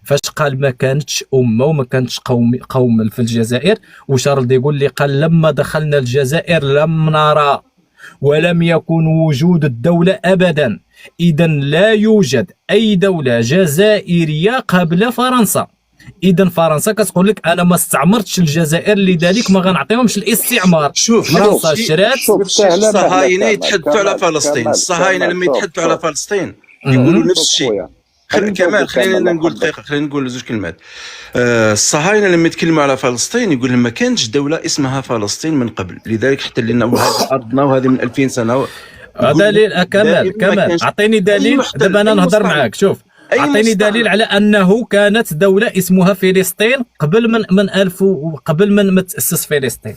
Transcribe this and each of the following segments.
فاش قال ما كانتش امه وما كانتش قوم في الجزائر، وشارل ديغول اللي قال لما دخلنا الجزائر لم نرى ولم يكن وجود الدولة ابدا، اذا لا يوجد اي دولة جزائرية قبل فرنسا. اذا فرنسا كتقول لك انا ما استعمرتش الجزائر لذلك ما غنعطيهمش الاستعمار. فرنسا شرات. الصهاينه يتحدثوا على فلسطين، الصهاينه لما يتحدثوا على فلسطين يقولوا نفس الشيء. كمال خلينا نقول دقيقه، خلينا نقول زوج كلمات. الصهاينه لما يتكلموا على فلسطين يقول لهم ما كانتش دوله اسمها فلسطين من قبل، لذلك حتى لنا وهذه ارضنا وهذه من 2000 سنه. دليل كمال اعطيني دليل. دابا انا نهضر معاك، شوف اعطيني دليل على انه كانت دوله اسمها فلسطين قبل من تاسس فلسطين.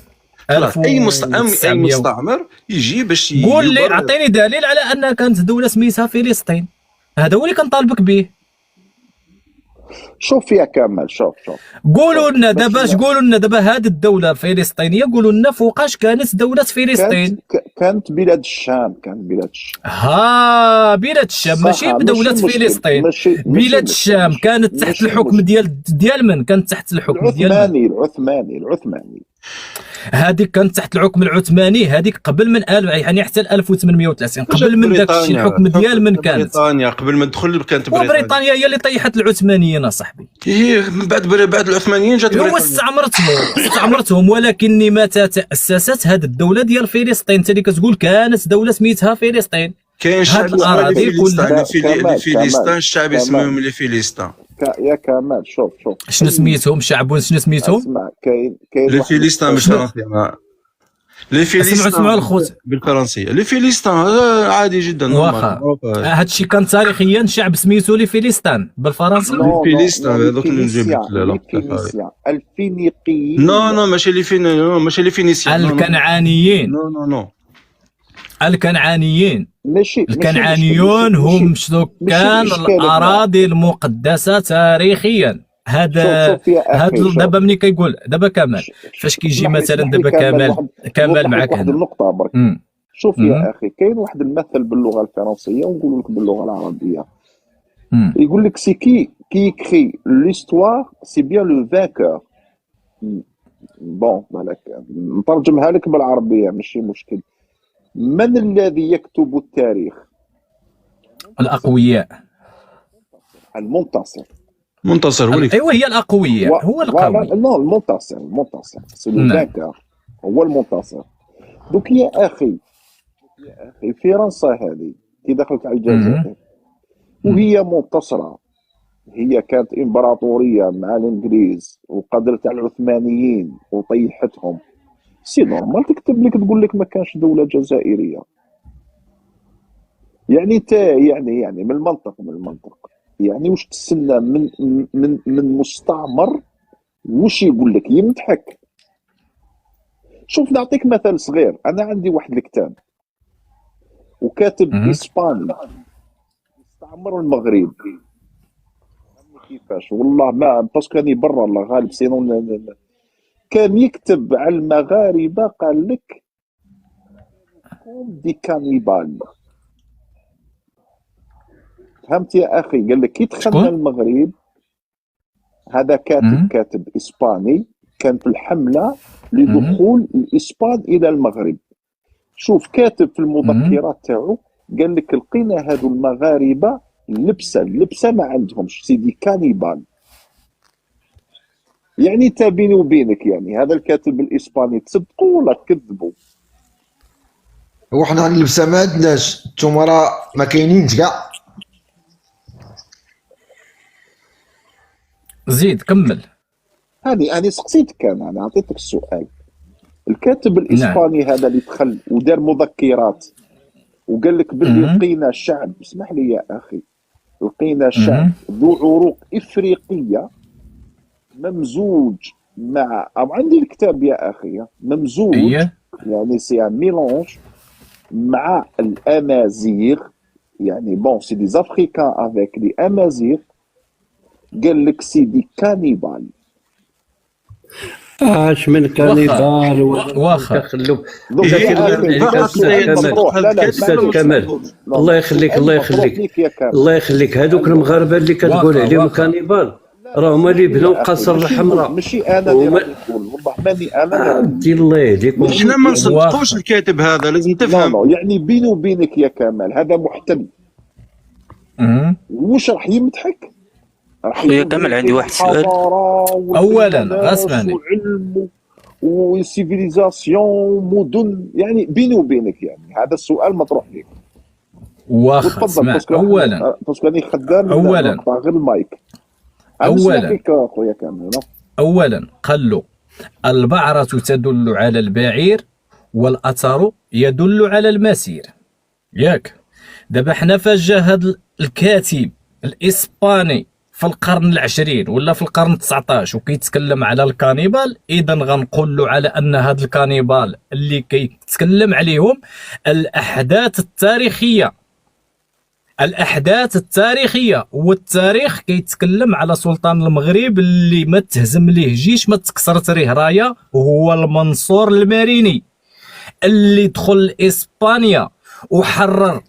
اي مستعمر يجي باش قول لي، اعطيني دليل على انها كانت دوله سميتها فلسطين. هذا هو اللي كنطالبك به. شوف يا كمال، شوف قولوا لنا دابا، قولوا لنا دابا هذه الدوله الفلسطينيه، قولوا لنا فوقاش كانت دوله فلسطين. كانت بلاد الشام، بلاد الشام ماشي بدوله فلسطين. بلاد الشام كانت تحت الحكم ديال من؟ كانت تحت الحكم ديال العثماني. هذيك كانت تحت الحكم العثماني، هذيك قبل من يعني حتى 1830، قبل من داك الشيء الحكم ديال من كانت؟ بريطانيا قبل ما تدخل كانت بريطانيا هي اللي طيحت العثمانيين اصاحبي. هي من بعد العثمانيين جات بريطانيا. هو استعمرتهم، ولكن متى تاسست هذه الدوله ديال فلسطين؟ انت اللي كتقول كانت دوله سميتها فلسطين. كاين شعب الاراضي كلها فلسطين، الشعب اسمهم لي فلسطين. يا كمال شوف شنو سميتهم شعب؟ شنو سميتهم؟ اسمع، كاين لي فلسطين بالفرنسيه. لي فلسطين الخوت بالفرنسيه. لي فلسطين عادي جدا. واخا هذا الشيء كان تاريخيا شعب سميتو لي فلسطين بالفرنسي. لي فلسطين هذوك اللي نجيب لك الفينيقيين. نو ماشي لي فينيسيان، الكنعانيين. نو الكنعانيون هم سكان الاراضي المقدسه تاريخيا. هذا دابا ملي كيقول دابا كمال، فاش كيجي مثلا دابا كمال معاك واحد النقطه برك. شوف يا اخي، كاين واحد المثل باللغه الفرنسيه ونقول لك باللغه العربيه. يقول لك سي كي يكري ليستوار سي بيان لو فانكور. بون بالك نترجمها لك بالعربيه ماشي مشكل. من الذي يكتب التاريخ؟ الأقوياء. المنتصر ايوه هي الأقوياء، هو القوي. لا المنتصر سي لو فانكور، هو المنتصر. دوك يا اخي فرنسا هذه كي دخلت على الجزائر وهي منتصرة، هي كانت امبراطورية مع الانجليز وقدرت على العثمانيين وطيحتهم. سي نورمال تكتب لك تقول لك ما كانش دولة جزائرية. يعني يعني من المنطق يعني واش تسنى من مستعمر؟ واش يقول لك؟ يمدحك. شوف نعطيك مثال صغير. انا عندي واحد الكتاب وكاتب اسباني استعمر المغرب. كيفاش والله ما باسكو راني برا الله غالب، سينو كان يكتب على المغاربه قال لك دي كانيبال. فهمت يا اخي؟ قال لك كي دخلنا المغرب، هذا كاتب اسباني كان في الحمله لدخول الاسبان الى المغرب. شوف كاتب في المذكرات تاعو قال لك لقينا هذو المغاربه اللبسه ما عندهمش، سيدي كانيبال. يعني تا بيني وبينك، يعني هذا الكاتب الاسباني تصدقوا ولا تكذبوا؟ وحنا اللبسه ما عندناش، نتوما راه ما كاينينش كاع. زيد كمل. أنا سقسيتك، أنا عطيتك السؤال. الكاتب الإسباني هذا اللي دخل ودار مذكرات وقال لك باللي لقينا شعب، اسمح لي يا أخي، لقينا شعب ذو عروق إفريقية ممزوج مع، أو عندي الكتاب يا أخي، ممزوج يعني سي ان ميلونج مع الأمازيغ. يعني بون سي دي زافريكان افيك لي أمازيغ. قال لك سيدي كانيبال. اش من كانيبال واخا خلو استاذ كمال، الله يخليك هذوك المغاربه اللي كتقول عليهم كانيبال راه هما اللي بناو قصر الحمراء. ماشي انا اللي غادي نقول، والله ماني انا اللي غادي عبدي الله يهديك. حنا ما نصدقوش الكاتب هذا، لازم تفهم. نو يعني بيني وبينك يا كمال هذا محتل. واش راح يمدحك؟ راح خويا كمال عندي واحد السؤال. اولا اسمعني، وعلم وسيفيليزاسيون مدن، يعني بيني وبينك يعني هذا السؤال مطروح لك. واخا اسمع، اولا باسكو راني خدام اولا غير المايك. اولا خويا كامل، اولا قال له البعرة تدل على البعير والاثر يدل على المسير، ياك؟ دابا حنا فاش جا هذا الكاتب الاسباني في القرن العشرين ولا في القرن 19 وكيتكلم على الكانيبال، اذا غنقول له على ان هذا الكانيبال اللي كيتكلم عليهم الاحداث التاريخيه والتاريخ كيتكلم على سلطان المغرب اللي ما تهزم ليه جيش، ما تكسرت ليه رايه، وهو المنصور الماريني اللي دخل اسبانيا وحرر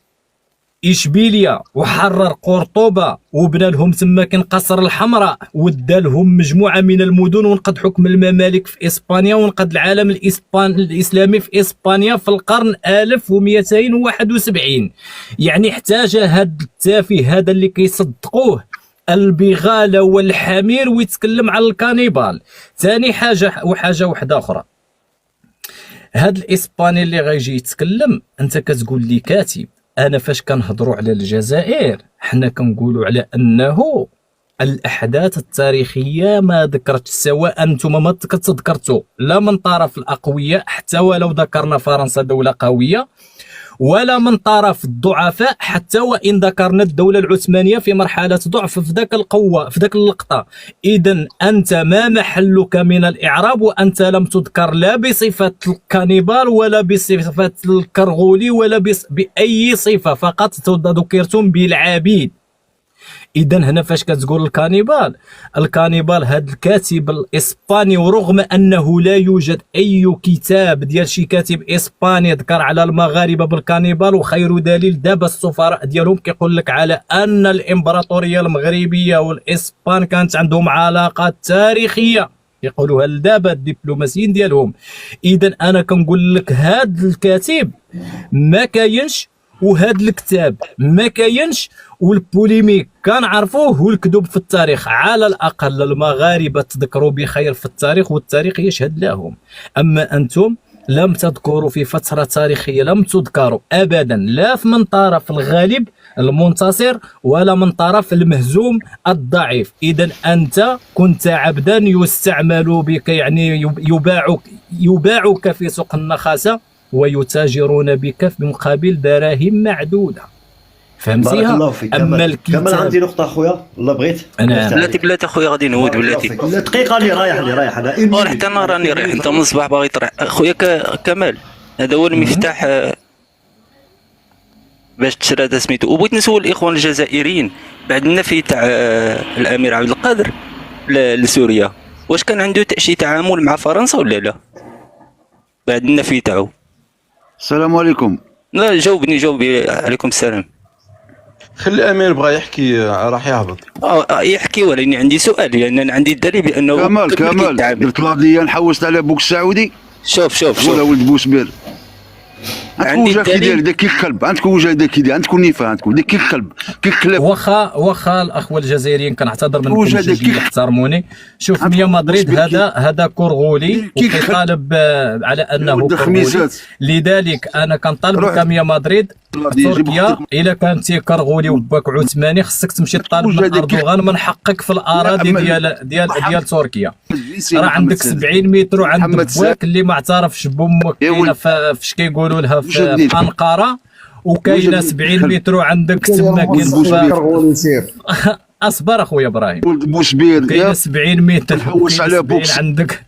إشبيلية وحرر قرطبة وبنى لهم تما كان قصر الحمراء، ودا لهم مجموعة من المدن، ونقض حكم الممالك في إسبانيا، ونقض العالم الإسلامي في إسبانيا في القرن 1271. يعني احتاج هذا التافه هذا اللي كيصدقوه البغالة والحمير ويتكلم على الكانيبال. ثاني حاجة وحاجة واحدة أخرى، هذا الإسباني اللي غيجي يتكلم، أنت كتقول لي كاتب. انا فاش كنهضروا على الجزائر حنا كنقولوا على انه الاحداث التاريخيه ما ذكرتش، سواء انتم ما كتذكرتوا لا من طرف الاقوياء، حتى ولو ذكرنا فرنسا دوله قويه، ولا من طرف الضعفاء، حتى وان ذكرنا الدوله العثمانيه في مرحله ضعف في ذاك القوه في ذاك اللقطه. اذا انت ما محلك من الاعراب، وانت لم تذكر لا بصفه الكانيبال ولا بصفه الكرغولي ولا باي صفه، فقط ذكرتم بالعبيد. اذا هنا فاش كتقول الكانيبال هذا الكاتب الاسباني، ورغم انه لا يوجد اي كتاب ديال شي كاتب اسباني ذكر على المغاربه بالكانيبال، وخير دليل دابا السفراء ديالهم كيقول لك على ان الامبراطوريه المغربيه والاسبان كانت عندهم علاقات تاريخيه، يقولوها لدابا الدبلوماسيين ديالهم. اذا انا كنقول لك هذا الكاتب ما كاينش، وهذا الكتاب ما كاينش، والبوليميك كنعرفوه، والكذوب في التاريخ. على الاقل المغاربه تذكروا بخير في التاريخ، والتاريخ يشهد لهم. اما انتم لم تذكروا في فتره تاريخيه، لم تذكروا ابدا، لا من طرف الغالب المنتصر ولا من طرف المهزوم الضعيف. اذا انت كنت عبدا يستعمل بك، يعني يباعك في سوق النخاسه ويتاجرون بك بمقابل دراهم معدوده. فهمتيها؟ بارك الله فيك. اما كمال عندي نقطه خويا، الله بغيت. بلاتي خويا غادي نهود بلاتي. دقيقه اللي رايح انا حتى انا راني رايح، انت من الصباح باغي تروح خويا كمال. هذا هو المفتاح باش تشرى هذا سميتو. وبغيت نسول الاخوان الجزائريين بعد النفي تاع الامير عبد القادر لسوريا، واش كان عنده شي تعامل مع فرنسا ولا لا بعد النفي تاعو؟ السلام عليكم. لا جاوبني عليكم السلام. خلي الامير بغى يحكي راح يهبط. يحكي، ولكن عندي سؤال، لان انا عندي الدليل بانه كمال درت لاضيه نحوست على بوك السعودي. شوف ولا ولد بوسبير. عندكم وجه كي داير داك الكلب، عندكم وجه داك كي داير، عندكم نيفه، عندكم داك الكلب كيكلب. واخا الاخوه الجزائريين كنعتذر منكم جديا احترموني. شوف ميا مدريد هذا كرغولي وكيطالب على انه كرغولي، لذلك انا كنطالبك ميا مدريد تركيا الا كنتي كرغولي وباك عثماني خصك تمشي تطالب من اردوغان من حقك في الاراضي ديال تركيا. راه عندك 70 متر وعندك باك اللي ما اعترفش بامك كاينه فاش كيقولوا لها في انقره، وكاينه 70 متر وعندك تما كاين اصبر اخويا ابراهيم. ولد بوسبير كاينه 70 متر حوس على بوكس عندك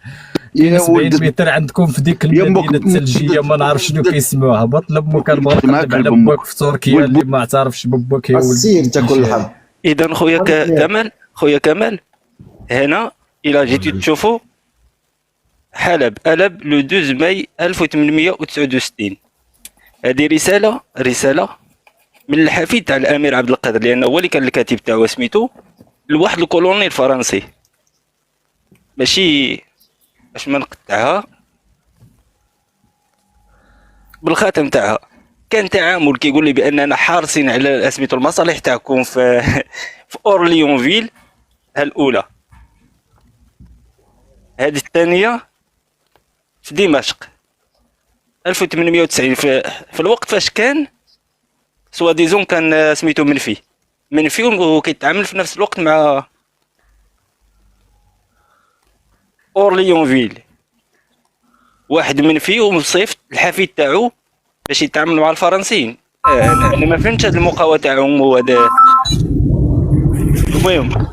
70 متر عندكم في ديك المدينه الثلجيه ما نعرف شنو كيسموها. بطلب مكان بغا نقلب على باك في تركيا اللي ما اعترفش بباك هي ولد تاكل الحب. اذا خويا كمال هنا الى جيتي تشوفوا حلب ألب لو 12 ماي 1869. هذه رساله من الحفيد تاع الامير عبد القادر، لانه هو اللي كان الكاتب تاعو سميتو لواحد الكولوني الفرنسي، ماشي باش ما نقطعها بالخاتم تاعها. كان تعامل كيقول لي باننا حارسين على سميتو المصالح تاعكم في في اورليونفيل الاولى، هذه الثانيه في دمشق 1890 في الوقت فاش كان سوا ديزون كان سميتو منفي وكيتعامل في نفس الوقت مع اورليونفيل، واحد منفي ومصيفط الحفيد تاعو باش يتعامل مع الفرنسيين. انا ما فهمتش هذه المقاومه تاعهم. وهذا المهم،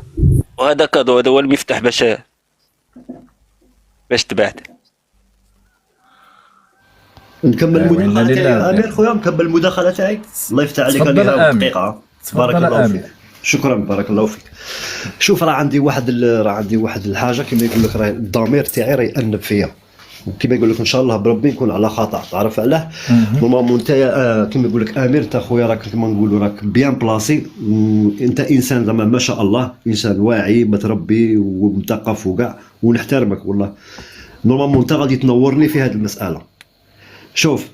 وهذا كادو، هذا هو المفتاح باش تبعت. نكمل أيوة، المداخله إنا تاعي لله. امير خويا، نكمل المداخله تاعي. الله يفتح عليك تفضل امير آمين. دقيقه. تفضل بارك الله آمين. فيك، شكرا بارك الله فيك. شوف راه عندي واحد الحاجه كما يقول لك، راه الضمير تاعي راه يأنب فيا، كما يقول لك ان شاء الله بربي نكون على خطا. تعرف علاه؟ نورمالمون انت كما يقول لك امير، انت خويا راك كما نقولوا راك بيان بلاسي، انت انسان زعما ما شاء الله، انسان واعي متربي ومثقف وكاع، ونحترمك والله. نورمالمون انت غادي تنورني في هذه المساله. شوف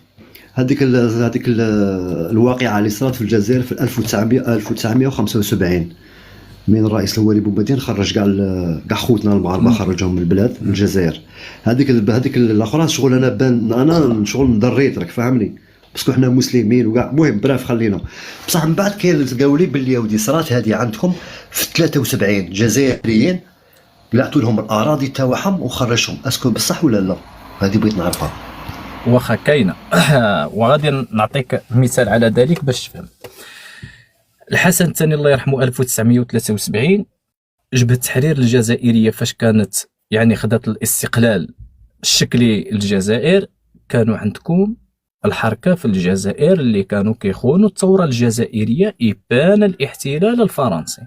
هذيك الواقعه اللي صارت في الجزائر في 1975 من الرئيس الوالي بومدين خرج كاع خوتنا المغاربه، خرجهم من البلاد، من الجزائر. هذيك الاخرى شغل انا شغل ندريت، راك فاهمني، باسكو حنا مسلمين وكاع. المهم براف خلينا. بصح من بعد كاين اللي قالوا لي باللي يا ودي صرات هذه عندكم في 73 جزائريين قلعتوا لهم الاراضي تاعهم وخرجهم. اسكو بصح ولا لا؟ هذه بغيت نعرفها. واخا كاينه. وغادي نعطيك مثال على ذلك باش تفهم. الحسن الثاني الله يرحمه 1973 جبهة التحرير الجزائرية فاش كانت يعني خدت الاستقلال الشكلي الجزائر، كانوا عندكم الحركة في الجزائر اللي كانوا كيخونوا الثورة الجزائرية إبان الاحتلال الفرنسي.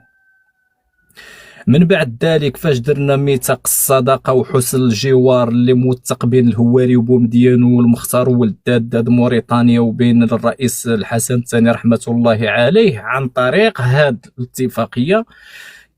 من بعد ذلك فاش درنا ميثاق الصداقة وحسن الجوار اللي موثق بين الهواري وبومدين والمختار والداد موريتانيا وبين الرئيس الحسن الثاني رحمة الله عليه، عن طريق هاد الاتفاقية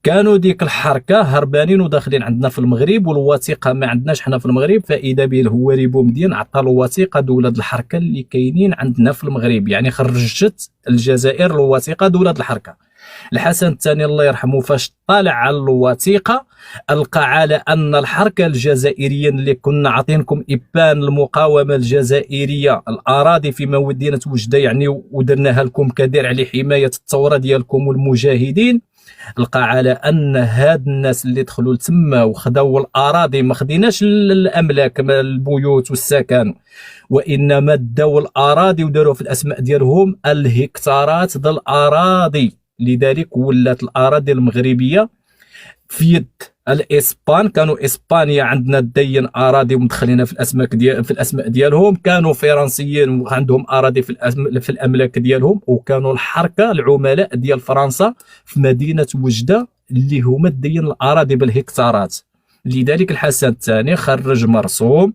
كانوا ديك الحركة هربانين وداخلين عندنا في المغرب، والوثيقة ما عندناش حنا في المغرب، فإذا به الهواري بومدين عطى الوثيقة دولة الحركة اللي كاينين عندنا في المغرب، يعني خرجت الجزائر الوثيقة دولة الحركة. الحسن الثاني الله يرحمه فاش طالع على الوثيقه لقى على ان الحركه الجزائريه اللي كنا عاطينكم ابان المقاومه الجزائريه الاراضي في مدينه وجده يعني، ودرناها لكم كدرع لحمايه الثوره ديالكم والمجاهدين، لقى على ان هاد الناس اللي دخلوا لتما وخداو الاراضي، ما خديناش الاملاك البيوت والسكن، وانما داو الاراضي وداروا في الاسماء ديالهم الهكتارات ديال الاراضي. لذلك ولات الاراضي المغربيه في يد الاسبان. كانوا اسبانيا عندنا دين اراضي ومدخلينها في الاسماء ديالهم، كانوا فرنسيين وعندهم اراضي في الاملاك ديالهم، وكانوا الحركه العملاء ديال فرنسا في مدينه وجده اللي هما دين الاراضي بالهكتارات. لذلك الحسن الثاني خرج مرسوم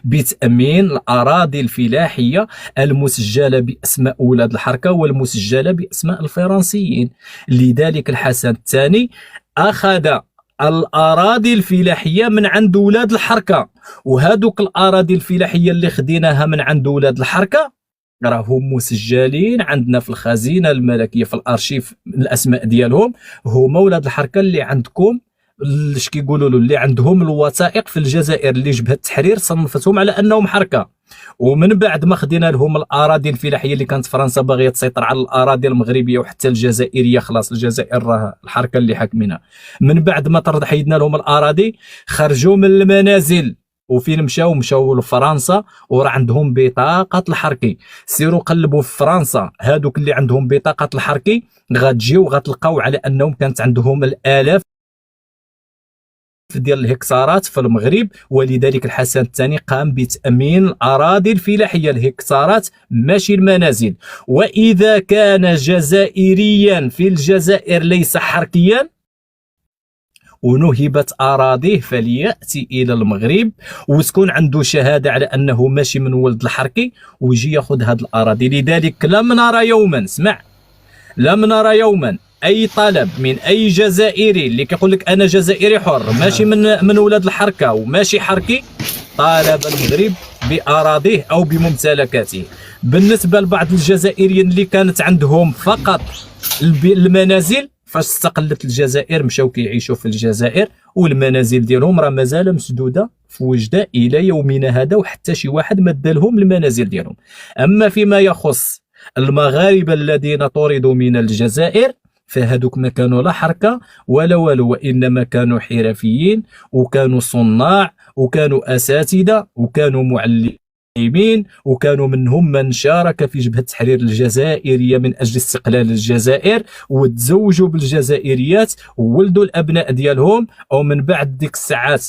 بتأمين الأراضي الفلاحية المسجلة بأسماء أولاد الحركة والمسجلة بأسماء الفرنسيين. لذلك الحسن الثاني أخذ الأراضي الفلاحية من عند أولاد الحركة، وهذوك الأراضي الفلاحية اللي خديناها من عند أولاد الحركة راهم مسجلين عندنا في الخزينة الملكية في الأرشيف، الأسماء ديالهم هما أولاد الحركة اللي عندكم، اش كيقولوا له، اللي عندهم الوثائق في الجزائر اللي جبهة التحرير صنفتهم على انهم حركه. ومن بعد ما خدينا لهم الاراضي الفلاحيه اللي كانت فرنسا باغيه تسيطر على الاراضي المغربيه وحتى الجزائريه، خلاص الجزائر راه الحركه اللي حاكمينها. من بعد ما حيدنا لهم الاراضي خرجوا من المنازل، وفين مشاو لفرنسا، وراه عندهم بطاقه الحركي. سيروا قلبوا في فرنسا، هادوك اللي عندهم بطاقه الحركي غتجيو غتلقاو على انهم كانت عندهم الالاف ديال الهكتارات في المغرب. ولذلك الحسن الثاني قام بتأمين الأراضي الفلاحية، الهكتارات ماشي المنازل. وإذا كان جزائريا في الجزائر ليس حركيا ونهبت أراضيه فليأتي إلى المغرب وتكون عنده شهادة على أنه ماشي من ولد الحركي ويجي ياخذ هذه الأراضي. لذلك لم نرى يوما، اسمع، لم نرى يوما اي طلب من اي جزائري اللي كيقول لك انا جزائري حر ماشي من ولاد الحركه وماشي حركي، طالب المغرب باراضيه او بممتلكاته. بالنسبه لبعض الجزائريين اللي كانت عندهم فقط المنازل، فاش استقلت الجزائر مشاو كيعيشوا في الجزائر والمنازل ديالهم راه مازال مسدوده في وجده الى يومنا هذا، وحتى شي واحد ما دالهم المنازل ديالهم. اما فيما يخص المغاربه الذين طردوا من الجزائر فهذوك ما كانوا لا حركه ولا والو، وانما كانوا حرفيين وكانوا صناع وكانوا اساتذه وكانوا معلمين، وكانوا منهم من شارك في جبهه التحرير الجزائريه من اجل استقلال الجزائر، وتزوجوا بالجزائريات وولدوا الابناء ديالهم. ومن بعد ديك الساعات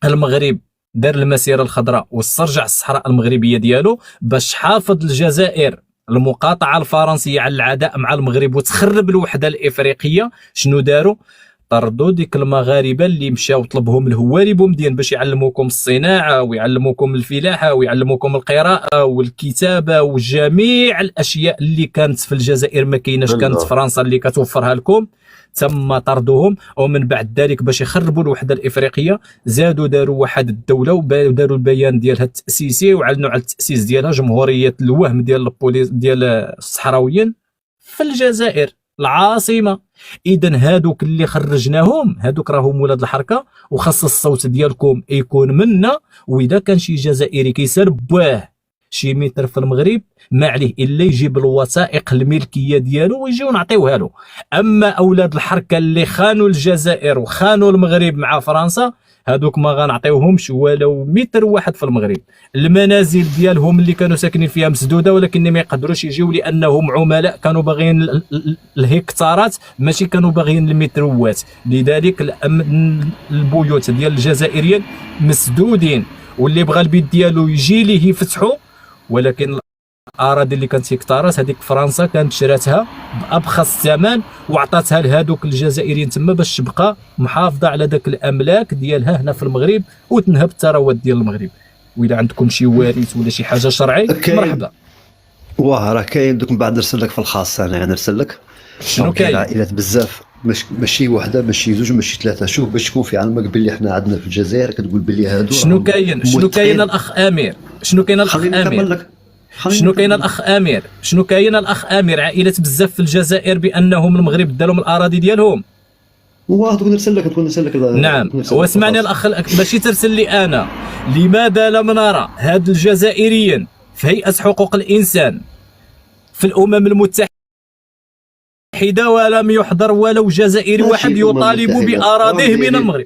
المغرب دار المسيره الخضراء واسترجع الصحراء المغربيه ديالو باش حافظ الجزائر المقاطعه الفرنسيه على العداء مع المغرب وتخرب الوحده الافريقيه. شنو داروا؟ طردوا ديك المغاربه اللي مشاو طلبهم الهواري بومدين باش يعلموكم الصناعه ويعلموكم الفلاحه ويعلموكم القراءه والكتابه وجميع الاشياء اللي كانت في الجزائر ما كايناش، كانت فرنسا اللي كتوفرها لكم. تم طردهم. ومن بعد ذلك باش يخربوا الوحده الافريقيه زادوا داروا واحد الدوله وداروا البيان ديالها التاسيسي وعلنوا على التاسيس ديالها جمهوريه الوهم ديال البوليس ديال الصحراويين في الجزائر العاصمه. اذا هادوك اللي خرجناهم هادوك راهم ولاد الحركه، وخاص الصوت ديالكم يكون منا. واذا كان شي جزائري كيسربوه شي متر في المغرب ما عليه الا يجيب الوثائق الملكيه ديالو ويجيو نعطيوها له. اما اولاد الحركه اللي خانوا الجزائر وخانوا المغرب مع فرنسا هادوك ما غنعطيوهمش ولو متر واحد في المغرب. المنازل ديالهم اللي كانوا ساكنين فيها مسدوده ولكن ما يقدروش يجيو لانهم عملاء، كانوا باغيين الهكتارات ماشي كانوا باغيين المتروات. لذلك البيوت ديال الجزائريين مسدودين، واللي بغى البيت ديالو يجي ليه يفتحوا. ولكن الاراضي اللي كانت هكتارات هذيك فرنسا كانت شراتها بابخس ثمن وعطاتها لهذوك الجزائريين تما باش تبقى محافظه على ذاك الاملاك ديالها هنا في المغرب وتنهب الثروات ديال المغرب. واذا عندكم شي وارث ولا شي حاجه شرعي مرحبا. واه راه كاين دوك من بعد نرسل لك في الخاص، انا نرسل لك شنو كاين عائلات بزاف، ماشي وحده ماشي زوج ماشي ثلاثه. شوف باش تكون في علمك باللي احنا عندنا في الجزائر كتقول باللي هادو شنو كاين الاخ امير، شنو كاين الاخ امير، شنو كاين الاخ امير، شنو كاين الاخ امير عائلات بزاف في الجزائر بانهم المغرب دالهم الاراضي ديالهم. واه تقول نرسل لك نعم. واسمعني الاخ ماشي ترسل لي انا. لماذا لم نرى هاد الجزائريين في هيئه حقوق الانسان في الامم المتحده ولم يحضر ولو جزائري واحد يطالب باراضيه من المغرب؟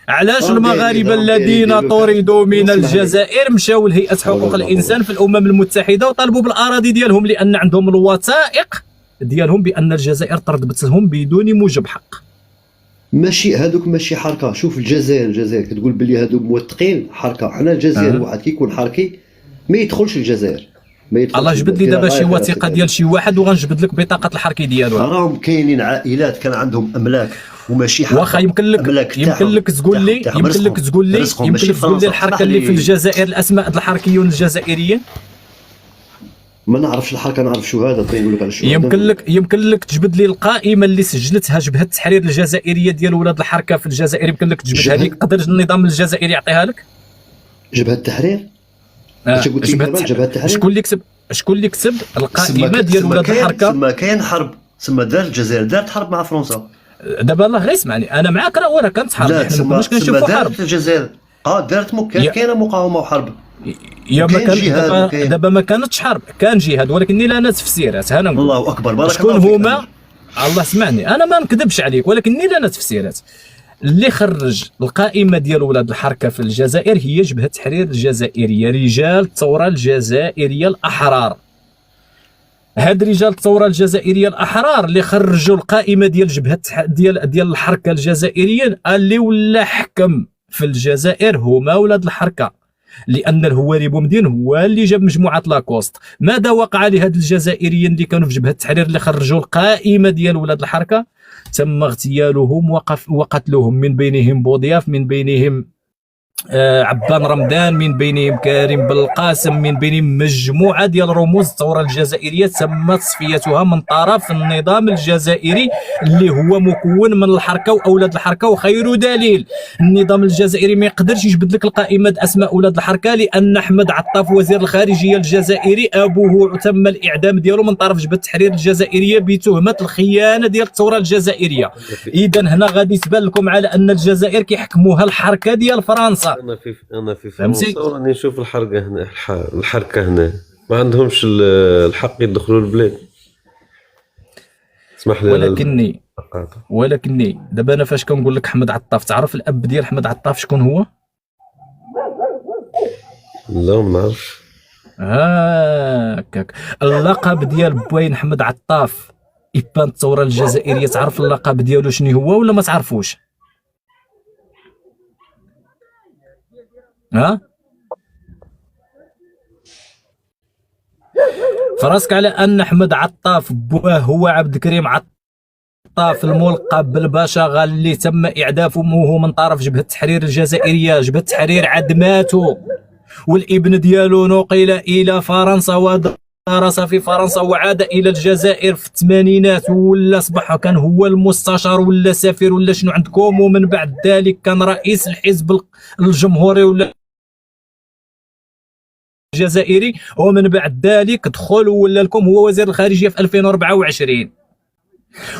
علاش المغاربه الذين طردوا من الجزائر مشاو لهيئه حقوق الانسان في الامم المتحده وطالبوا بالاراضي ديالهم؟ لان عندهم الوثائق ديالهم بان الجزائر طردتهم بدون موجب حق. ماشي هذوك ماشي حركه. شوف الجزائر كتقول باللي هذو موثقين حركه. حنا الجزائر واحد كيكون حركي ما يدخلش الجزائر، ما يدخلش. الله جبد لي دابا شي وثيقه ديال شي واحد وغنجبد لك بطاقه الحركي ديالو. راهم كاينين عائلات كان عندهم املاك وماشي حركه. واخا يمكن لك تقول لي الحركه اللي في الجزائر الاسماء الحركيون الجزائريين. ما نعرفش الحركه، نعرف شو هذا نقول لك على شو. يمكن لك تجبد لي القائمه اللي سجلتها جبهه التحرير الجزائريه ديال ولاد الحركه في الجزائر. يمكن لك تجبدها لي، قدر النظام الجزائري يعطيها لك. جبهه التحرير جبهه التحرير شكون اللي كتب القائمه ديال ولاد الحركه؟ ما كاين حرب، تسمى دار الجزائر دارت حرب مع فرنسا. دابا الله غير اسمعني، انا معاك راه كانت حرب، حنا ما كناش كنشوفوا حرب. الجزائر دارت كاينه مقاومه وحرب. يا ما كان دابا ما كانتش حرب، كان جهاد، ولكن لنا تفسيرات. انا نقول الله اكبر بارك شكون هما. الله اسمعني، انا ما نكذبش عليك، ولكن لنا تفسيرات. اللي خرج القائمه ديال ولاد الحركه في الجزائر هي جبهه التحرير الجزائريه، رجال الثوره الجزائريه الاحرار. هاد رجال الثوره الجزائريه الاحرار اللي خرجوا القائمه ديال جبهه ديال الحركه الجزائريه، اللي ولا حكم في الجزائر هما ولاد الحركه. لان الهواري بومدين هو اللي جاب مجموعه لاكوست. ماذا وقع لهاد الجزائريين اللي كانوا في جبهه التحرير اللي خرجوا القائمه ديال ولاد الحركه؟ تم اغتيالهم وقتلهم، من بينهم بوضياف، من بينهم عبان رمضان، من بينهم كريم بالقاسم، من بينهم مجموعه ديال رموز الثوره الجزائريه تم تصفيتها من طرف النظام الجزائري اللي هو مكون من الحركه واولاد الحركه. وخير دليل النظام الجزائري ما يقدرش يجبد لك القائمه اسماء اولاد الحركه، لان احمد عطاف وزير الخارجيه الجزائري ابوه تم الاعدام ديالو من طرف جبهه التحرير الجزائريه بتهمه الخيانه ديال الثوره الجزائريه. اذا هنا غادي تبان لكم على ان الجزائر كيحكموها الحركه ديال فرنسا. انا في فرنسا وراني نشوف الحركه هنا، الحركه هنا ما عندهمش الحق يدخلوا البلاد. اسمح لي ولكني دابا انا فاش كنقول لك احمد عطاف، تعرف الاب ديال احمد عطاف شكون هو؟ لا ما نعرفش. هكاك اللقب ديال بوين احمد عطاف ابان الثوره الجزائريه، تعرف اللقب ديالو شنو هو ولا ما تعرفوش؟ فراسك على ان احمد عطاف بواه هو عبد الكريم عطاف الملقب بالبشاغه اللي تم اعدامه من طرف جبهه التحرير الجزائريه. جبهه التحرير عدماته، والابن ديالو نقل الى فرنسا ودرس في فرنسا وعاد الى الجزائر في الثمانينات، ولا اصبح كان هو المستشار ولا سفير ولا شنو عندكم، ومن بعد ذلك كان رئيس الحزب الجمهوري ولا الجزائري، ومن بعد ذلك دخل ولا لكم هو وزير الخارجيه في 2024.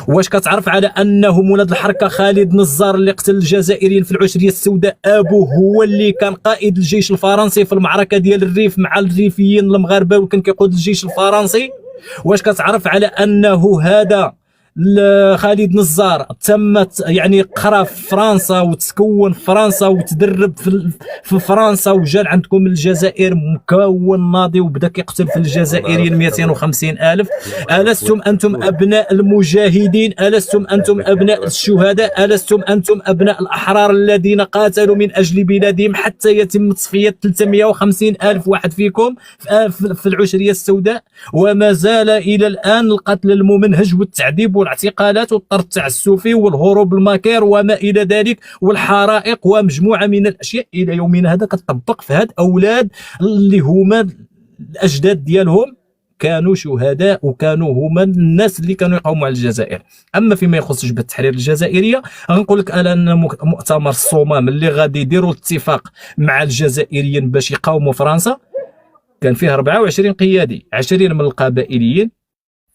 واش كتعرف على انه مولد الحركه خالد نزار اللي قتل الجزائريين في العشريه السوداء ابوه هو اللي كان قائد الجيش الفرنسي في المعركه ديال الريف مع الريفيين المغاربه وكان كيقود الجيش الفرنسي؟ واش كتعرف على انه هذا خالد نزار تمت يعني قرا في فرنسا وتكون في فرنسا وتدرب في فرنسا وجا عندكم الجزائر مكون ناضي وبدا كيقتل في الجزائريين 250,000؟ ألستم أنتم أبناء المجاهدين؟ ألستم أنتم أبناء الشهداء؟ ألستم أنتم أبناء الأحرار الذين قاتلوا من أجل بلادهم حتى يتم تصفية 350,000 واحد فيكم في العشرية السوداء؟ وما زال إلى الآن القتل الممنهج والتعذيب والاعتقالات والطرد التعسفي والهروب المكير وما الى ذلك والحرائق ومجموعه من الاشياء الى يومنا هذا كتطبق في هاد اولاد اللي هما الاجداد ديالهم كانوا شهداء وكانوا هما الناس اللي كانوا يقاوموا على الجزائر. اما فيما يخص جبهه التحرير الجزائريه غنقول لك ان مؤتمر الصومام اللي غادي يديروا الاتفاق مع الجزائريين باش يقاوموا فرنسا كان فيه 24 قيادي، 20 من القبائليين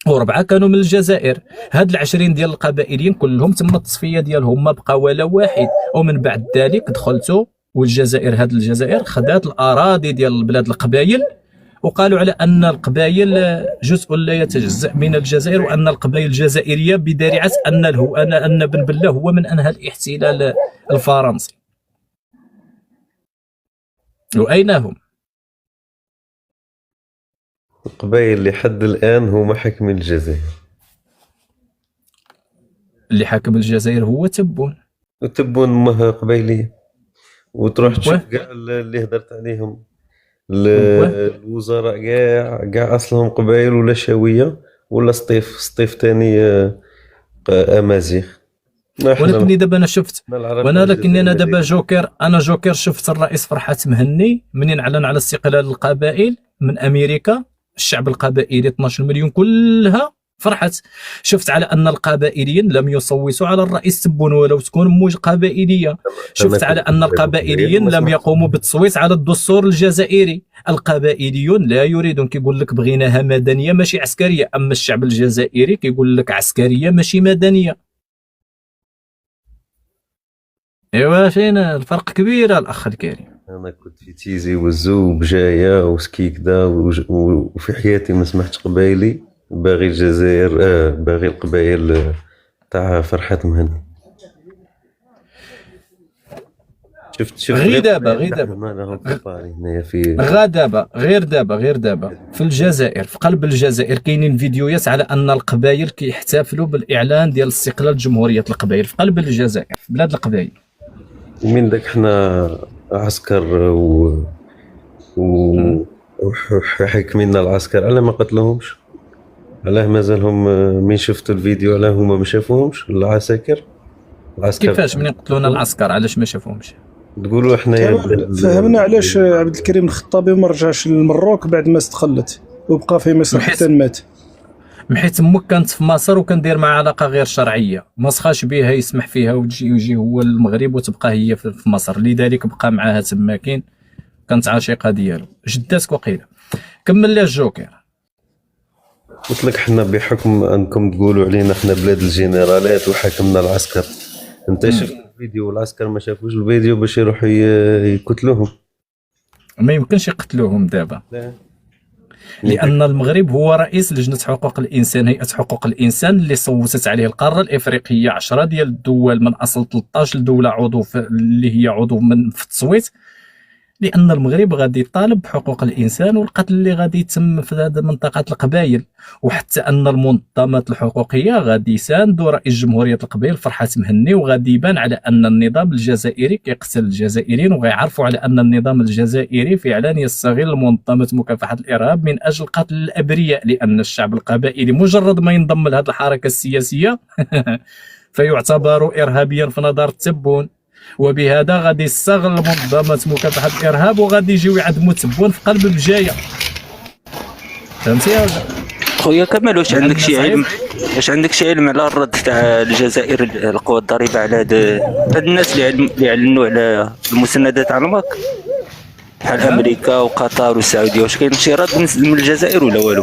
و4 كانوا من الجزائر. هاد ال20 ديال القبائليين كلهم تم التصفيه ديالهم، ما بقى ولا واحد. ومن بعد ذلك دخلتوا والجزائر هاد الجزائر خدات الاراضي ديال بلاد القبائل وقالوا على ان القبائل جزء لا يتجزا من الجزائر، وان القبائل الجزائريه بذريعه ان بن بله هو من انهى الاحتلال الفرنسي. واين هم؟ القبائل اللي حد الان هما حاكمين الجزائر. اللي حاكم الجزائر هو تبون. وتبون ما قبائليه، وتروح تشوف كاع اللي هدرت عليهم الوزراء كاع اصلهم قبائل ولا شاويه ولا سطيف ثاني امازيغ. ولكن دابا انا شفت لكن انا دابا جوكر شفت الرئيس فرحات مهني منين اعلن على استقلال القبائل من امريكا. الشعب القبائلي 12 مليون كلها فرحت. شفت على ان القبائليين لم يصوتوا على الرئيس تبون ولو تكون موج قبائليه. شفت على ان القبائليين لم يقوموا بالتصويت على الدستور الجزائري. القبائليون لا يريدون، كيقول لك بغيناها مدنيه ماشي عسكريه، اما الشعب الجزائري كيقول لك عسكريه ماشي مدنيه. ايوا فين الفرق كبير الاخ الكريم. انا كنت في تيزي وزو بجايه وسكيكدا وفي حياتي ما سمعتش قبايلي باغي الجزائر باغي القبائل تاع فرحات مهني. شفت غير دابا في الجزائر، في قلب الجزائر كاينين فيديوهات على ان القبائل كيحتفلوا بالاعلان ديال استقلال جمهوريه القبائل في قلب الجزائر في بلاد القبائل. من داك حنا عسكر وحاكمين العسكر على ما قتلهمش، علاه مازالهم من شفتوا الفيديو علاه هما ما شافوهمش العساكر. كيفاش من يقتلون العسكر علاش ما شافوهمش؟ تقولوا حنايا فهمنا علاش عبد الكريم الخطابي ما رجعش للمروك بعد ما استقلت وبقى في مصر حتى مات. حيت امك كانت في مصر وكان داير معها علاقه غير شرعيه، ما سخاش بها يسمح فيها ويجي هو للمغرب وتبقى هي في مصر، لذلك بقى معاها تماكين، كانت عاشقه ديالو. جداتك وقيله. كمل لي الجوكر. قلت لك حنا بحكم انكم تقولوا علينا حنا بلاد الجنرالات وحكمنا العسكر، انت شفت الفيديو والعسكر ما شافوش الفيديو باش يروحوا يقتلوهم؟ ما يمكنش يقتلوهم دابا، لان المغرب هو رئيس لجنه حقوق الانسان، هيئه حقوق الانسان اللي صوتت عليه القاره الافريقيه 10 ديال الدول من اصل 13 دوله عضو اللي هي عضو من في التصويت، لان المغرب غادي يطالب بحقوق الانسان والقتل اللي غادي يتم في هذه منطقه القبائل، وحتى ان المنظمات الحقوقيه غادي يساندوا رئيس جمهوريه القبائل فرحات مهني، وغادي يبان على ان النظام الجزائري كيقتل الجزائريين، وغيعرفوا على ان النظام الجزائري فعلا يستغل منظمه مكافحه الارهاب من اجل قتل الابرياء، لان الشعب القبائلي مجرد ما ينضم لهذه الحركه السياسيه فيعتبر ارهابيا في نظر التبون، وبهذا غادي يستغل منظمه مكافحه الارهاب وغادي يجيو يعدموا تبون في قلب بجايه. فهمتي يا خويا كمال، واش عندك شي علم، على الرد تاع الجزائر القوى الضريبه على هاد الناس اللي علنوا على المسندات على الماك بحال امريكا وقطر والسعوديه؟ واش كاين شي رد من الجزائر ولا والو؟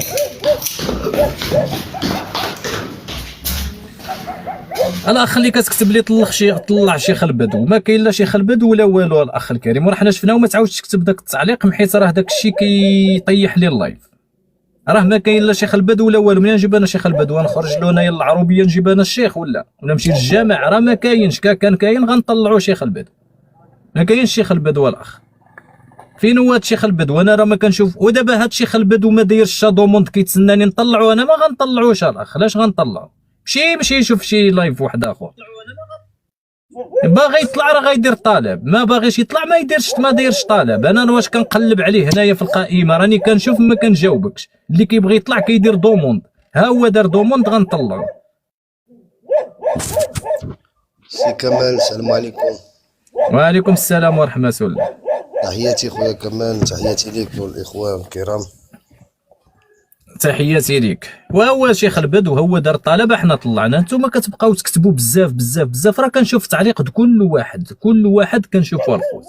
الاخ اللي كتكتب لي طلع شيخ البدو، ما كاين لا شيخ البدو ولا والو الاخ الكريم، وراه حنا شفناه وما تعاودش تكتب داك التعليق، حيت راه داك الشيء كيطيح لي اللايف. راه ما كاين لا شيخ البدو ولا والو. منين نجيب انا شيخ البدو؟ نخرج له انايا للعروبيه نجيب انا الشيخ ولا نمشي للجامع؟ راه ما كاينش. كان كاين غنطلعوا شيخ البدو، ما كاينش شيخ البدو الاخ. فين هو هاد شيخ البدو؟ انا راه ما كنشوف. ودابا هاد شيخ البدو ما دايرش شادوموند كيتسناني نطلعو، انا ما غنطلعوش الاخ. علاش غنطلعو؟ مشي يشوف شي لايف واحد اخر. باغي يطلع راه غيدير طالب، ما باغيش يطلع ما دايرش طالب. انا واش كنقلب عليه هنايا في القائمه راني كنشوف ما كنجاوبكش. اللي كيبغي يطلع كيدير دوموند، ها هو دار دوموند غنطلعو. سي كمال، السلام عليكم. وعليكم السلام ورحمه الله. تحياتي خويا كمال، تحياتي ليك والاخوان الكرام. تحياتي ليك. وهو شيخ البدو هو دار طلب، احنا طلعنا. نتوما كتبقاو تكتبوا بزاف، راه كنشوف تعليق كل واحد كنشوفوا الخوت.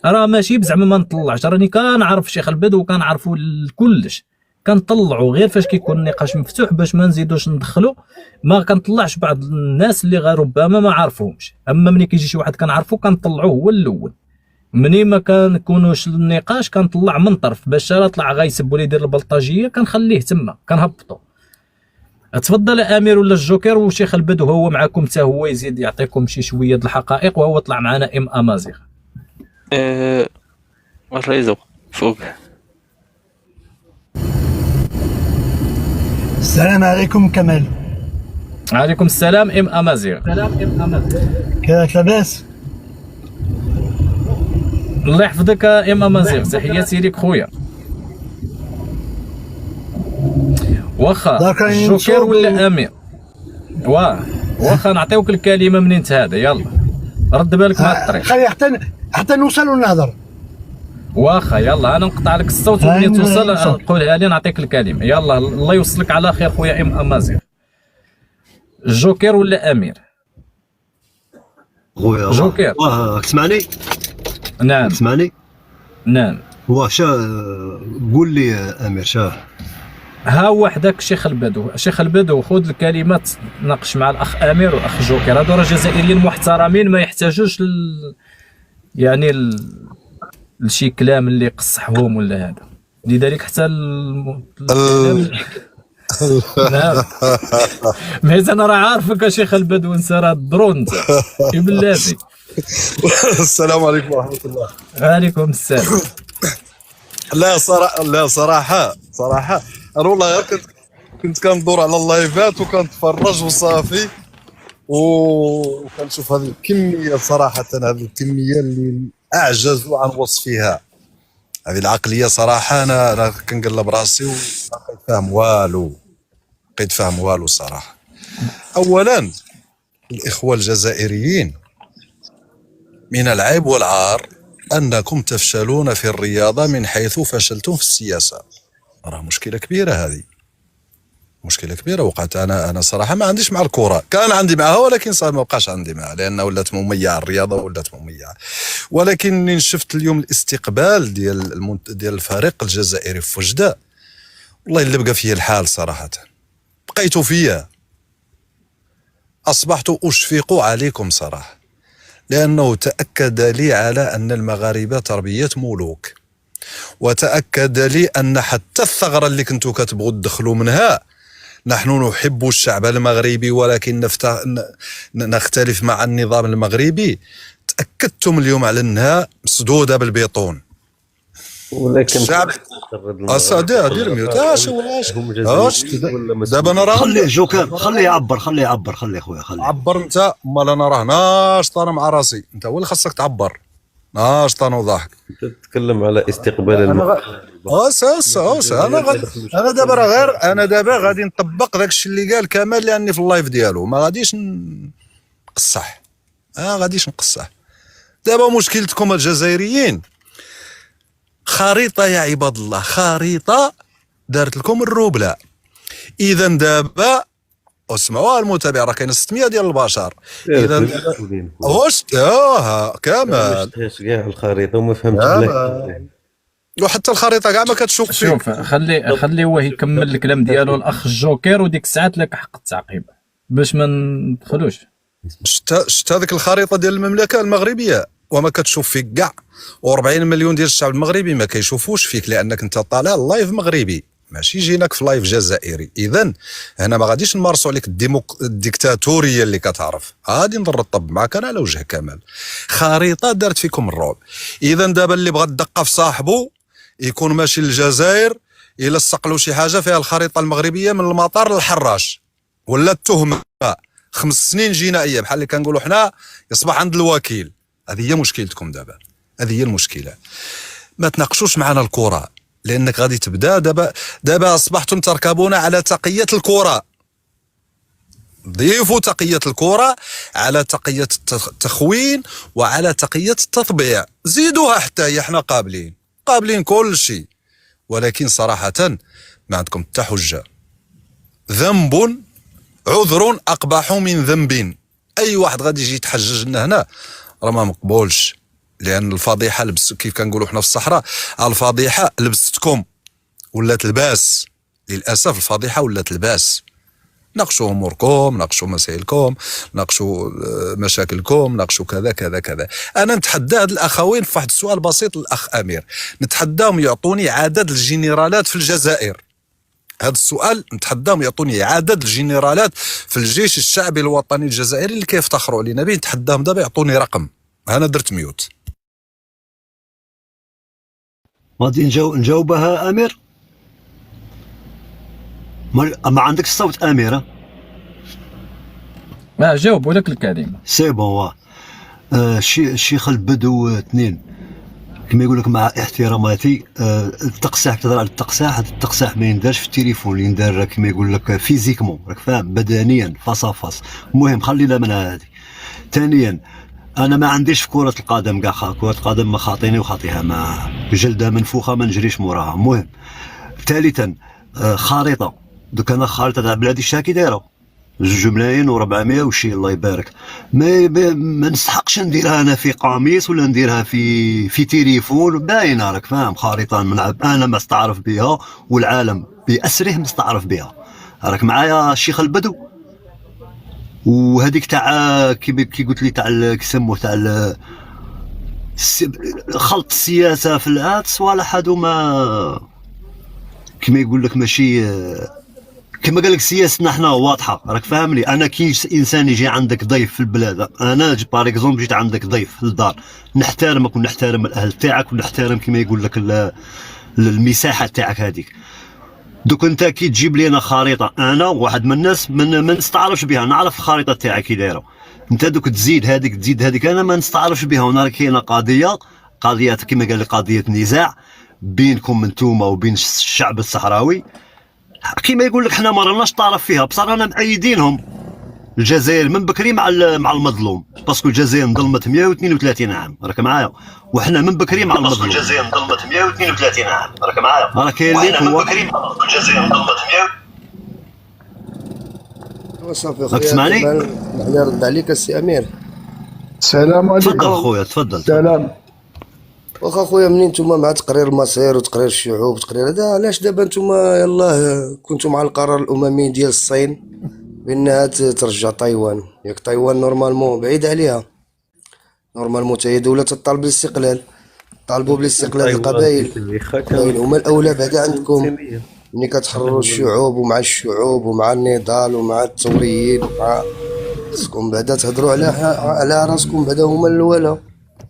راه ماشي بزعما ما نطلعش، راني كنعرف شيخ البدو وكنعرفوا كلش، كنطلعوا غير فاش كيكون النقاش مفتوح باش ما نزيدوش ندخلوا. ما كنطلعش بعض الناس اللي غير ربما ما عارفوهمش، اما ملي كيجي شي واحد كنعرفو كنطلعوه هو الاول. مني ما كنكونوش النقاش كنطلع من طرف، باش لا طلع غيسب ولا يدير البلطاجيه كنخليه تما كنهبطو. تفضل امير ولا الجوكر. وشيخ البدو هو معكم حتى هو يزيد يعطيكم شي شويه د الحقائق، وهو طلع معنا امازيغ. الريزو فوق. السلام عليكم كمال. عليكم السلام امازيغ. كيفك لاباس؟ الله يحفظك امازيغ، تحياتي ليك خويا. واخا الجوكر ولا امير؟ واخا نعطيوك الكلمه منين هذا. يلا رد بالك مع الطريق. خلي حتى نوصلوا نهضر. واخا يلا انا نقطع لك الصوت ومنين توصل قولها لي نعطيك الكلمه. يلا الله يوصلك على خير خويا امازيغ. الجوكر ولا امير؟ خويا جوكر. راك تسمعني؟ نعم تسمعني؟ نعم. واش قول لي امير شاه. ها وحدك شيخ البدو خذ الكلمات ناقش مع الاخ امير والاخ جوكر. هادو راه جزائريين محترمين ما يحتاجوش يعني لشي كلام اللي يقصحهم ولا هذا. لذلك حتى نعم. ميت انا راه عارفك شيخ البدو، انت راه الدرون انت بلاتي. السلام عليكم ورحمه الله. وعليكم السلام. لا صراحه انا والله غير كنت كندور على اللايفات وكنتفرج وصافي، وكنشوف هذه الكميه صراحه، هذه الكميه اللي اعجز عن وصفها. هذه العقليه صراحه انا كنقلب راسي وما بقيت فاهم والو صراحه. اولا الاخوه الجزائريين من العيب والعار أنكم تفشلون في الرياضة من حيث فشلتم في السياسة. راه مشكلة كبيرة هذه، مشكلة كبيرة وقعت. أنا صراحة ما عنديش مع الكرة، كان عندي معها ولكن صار ما بقاش عندي معها لأنها ولات مميعة، الرياضة ولات مميعة. ولكن شفت اليوم الاستقبال ديال الفريق الجزائري في وجدة، والله اللي بقى فيه الحال صراحة، بقيت فيا، أصبحت أشفق عليكم صراحة، لأنه تأكد لي على أن المغاربة تربية ملوك، وتأكد لي أن حتى الثغرة اللي كنتوا كتبغوا تدخلوا منها، نحن نحب الشعب المغربي ولكن نختلف مع النظام المغربي، تأكدتم اليوم على أنها مسدودة بالبيطون. ولكن الشعب أصدق دير ميوت. دابا أنا راه خليه جوكر، خليه يعبر، خليه خويا، خليه عبر أنت. أمال أنا راه ناشط أنا مع راسي، أنت هو اللي خاصك تعبر. ناشط أنا وضاحك. تتكلم على استقبال انا دابا راه غير انا دابا غادي نطبق داك الشيء اللي قال كمال، لاني في اللايف ديالو ما غاديش نقصح، غاديش نقصح. دابا مشكلتكم الجزائريين خريطه يا عباد الله، خريطه دارت لكم الروبله. اذا دابا اسمعوا المتابع، راه كاين 600 ديال البشر. اذا واش كمال كاع الخريطه وما فهمتش وحتى الخريطه كاع ما كتشوف فيك. شوف خلي هو يكمل الكلام ديالو الاخ الجوكر، وديك الساعات لك حق التعقيب باش ما ندخلوش. شفت هذيك الخريطه ديال المملكه المغربيه وما كتشوف فيك كاع، و40 مليون ديال الشعب المغربي ما كيشوفوش فيك، لانك انت طالع اللايف مغربي ماشي جيناك في لايف جزائري. اذا هنا ما غاديش نمارسوا عليك الديكتاتوريه اللي كتعرف، غادي نرطب معك انا على وجه كمال. خريطه دارت فيكم الرعب. اذا دابا اللي بغى الدقه في صاحبه يكون ماشي للجزائر، الا سقلوا شي حاجه فيها الخريطه المغربيه من المطار للحراش، ولا التهمه 5 سنين جنائيه بحال اللي كنقولوا حنا يصبح عند الوكيل. هذه هي مشكلتكم دابا، هذه هي المشكله. ما تناقشوش معنا الكره، لانك غادي تبدا دابا اصبحتم تركبون على تقيه الكره. ضيفوا تقيه الكره على تقيه التخوين وعلى تقيه التطبيع، زيدوها حتى هي، حنا قابلين كل شيء، ولكن صراحه ما عندكم حتى حجه. ذنب عذر اقبح من ذنب. اي واحد غادي يجي يتحجج لنا هنا راه ما مقبولش، لان الفضيحه لبس، كيف كنقولوا حنا في الصحراء، الفضيحه لبستكم، ولات لباس. للاسف الفضيحه ولات لباس. ناقشوا اموركم، ناقشوا مسائلكم، ناقشوا مشاكلكم، ناقشوا كذا كذا كذا. انا نتحدى هاد الاخوين في واحد السؤال بسيط للاخ امير، نتحداهم يعطوني عدد الجنرالات في الجزائر. هذا السؤال نتحداهم يعطوني عدد الجنرالات في الجيش الشعبي الوطني الجزائري اللي كيفتخروا علينا به، نتحداهم دابا يعطوني رقم. انا درت ميوت. غادي نجاوبها امير. ما عندكش صوت امير؟ ما جاوبوا لك الكلمه سي بون. الشيخ البدو 2 كما يقول لك مع احتراماتي، التقساح تهضر على التقساح ما يندارش في التليفون، اللي يندار كما يقول لك فيزيكمون، راك فاهم، بدنيا فاس. المهم خلينا من هذه. ثانيا انا ما عنديش في كره القدم كاع، كره القدم ما خاطيني وخاطيها، ما جلده منفوخه ما نجريش موراها. المهم ثالثا خريطه، دوك انا خريطه تاع بلادي شاكي دايره 2 ملايين و400 وشي، الله يبارك. ما نستحقش نديرها انا في قميص ولا نديرها في تليفون، باينه راك فاهم. خريطه انا مستعرف بها والعالم باسره مستعرف بها، راك معايا الشيخ البدو. وهذيك تاع كي قلت لي تاع كيسموه تاع خلط السياسه في هاد الصوالح هادو، ما كما يقول لك ماشي كما قال لك سياستنا حنا واضحه، راك فاهمني. انا كي انسان يجي عندك ضيف في البلاد، انا بار اكزومبل جيت عندك ضيف في الدار، نحترمك ونحترم الاهل تاعك ونحترم كما يقول لك المساحه تاعك هذيك. دوك انت كي تجيب لي انا خريطه، انا واحد من الناس ما نستعرفش بها، نعرف الخريطه تاعك كي دايره، انت دوك تزيد هذيك انا ما نستعرفش بها. وانا كاينه قضيه كما قال لي قضيه نزاع بينكم انتوما وبين الشعب الصحراوي، كما يقول لك حنا ما راناش طرف فيها، بصح رانا مأيدينهم. الجزائر من بكري مع المظلوم، باسكو الجزائر انظلمت 132 عام، راك معايا، وحنا من بكري مع المظلوم. الجزائر انظلمت 132 عام، راك معايا، راه كاين اللي هو الجزائر انظلمت 100. صافي راك تسمعني؟ نرد عليك السي امير. السلام عليكم. تفضل خويا تفضل. سلام. واخا خويا منين نتوما مع تقرير المصير وتقرير الشعوب وتقرير هذا، علاش دابا نتوما يلاه كنتوا مع القرار الاممي ديال الصين بانها ترجع تايوان؟ ياك تايوان نورمالمون بعيد عليها، نورمالمون حتى هي دوله تطالب بالاستقلال، طالبوا بالاستقلال القبائل هما الاولى بعدا عندكم. ملي كتحرروا الشعوب ومع الشعوب ومع النضال ومع الثوريين ومع خصكم بعدا تهضروا على راسكم، بعدا هما الاولى.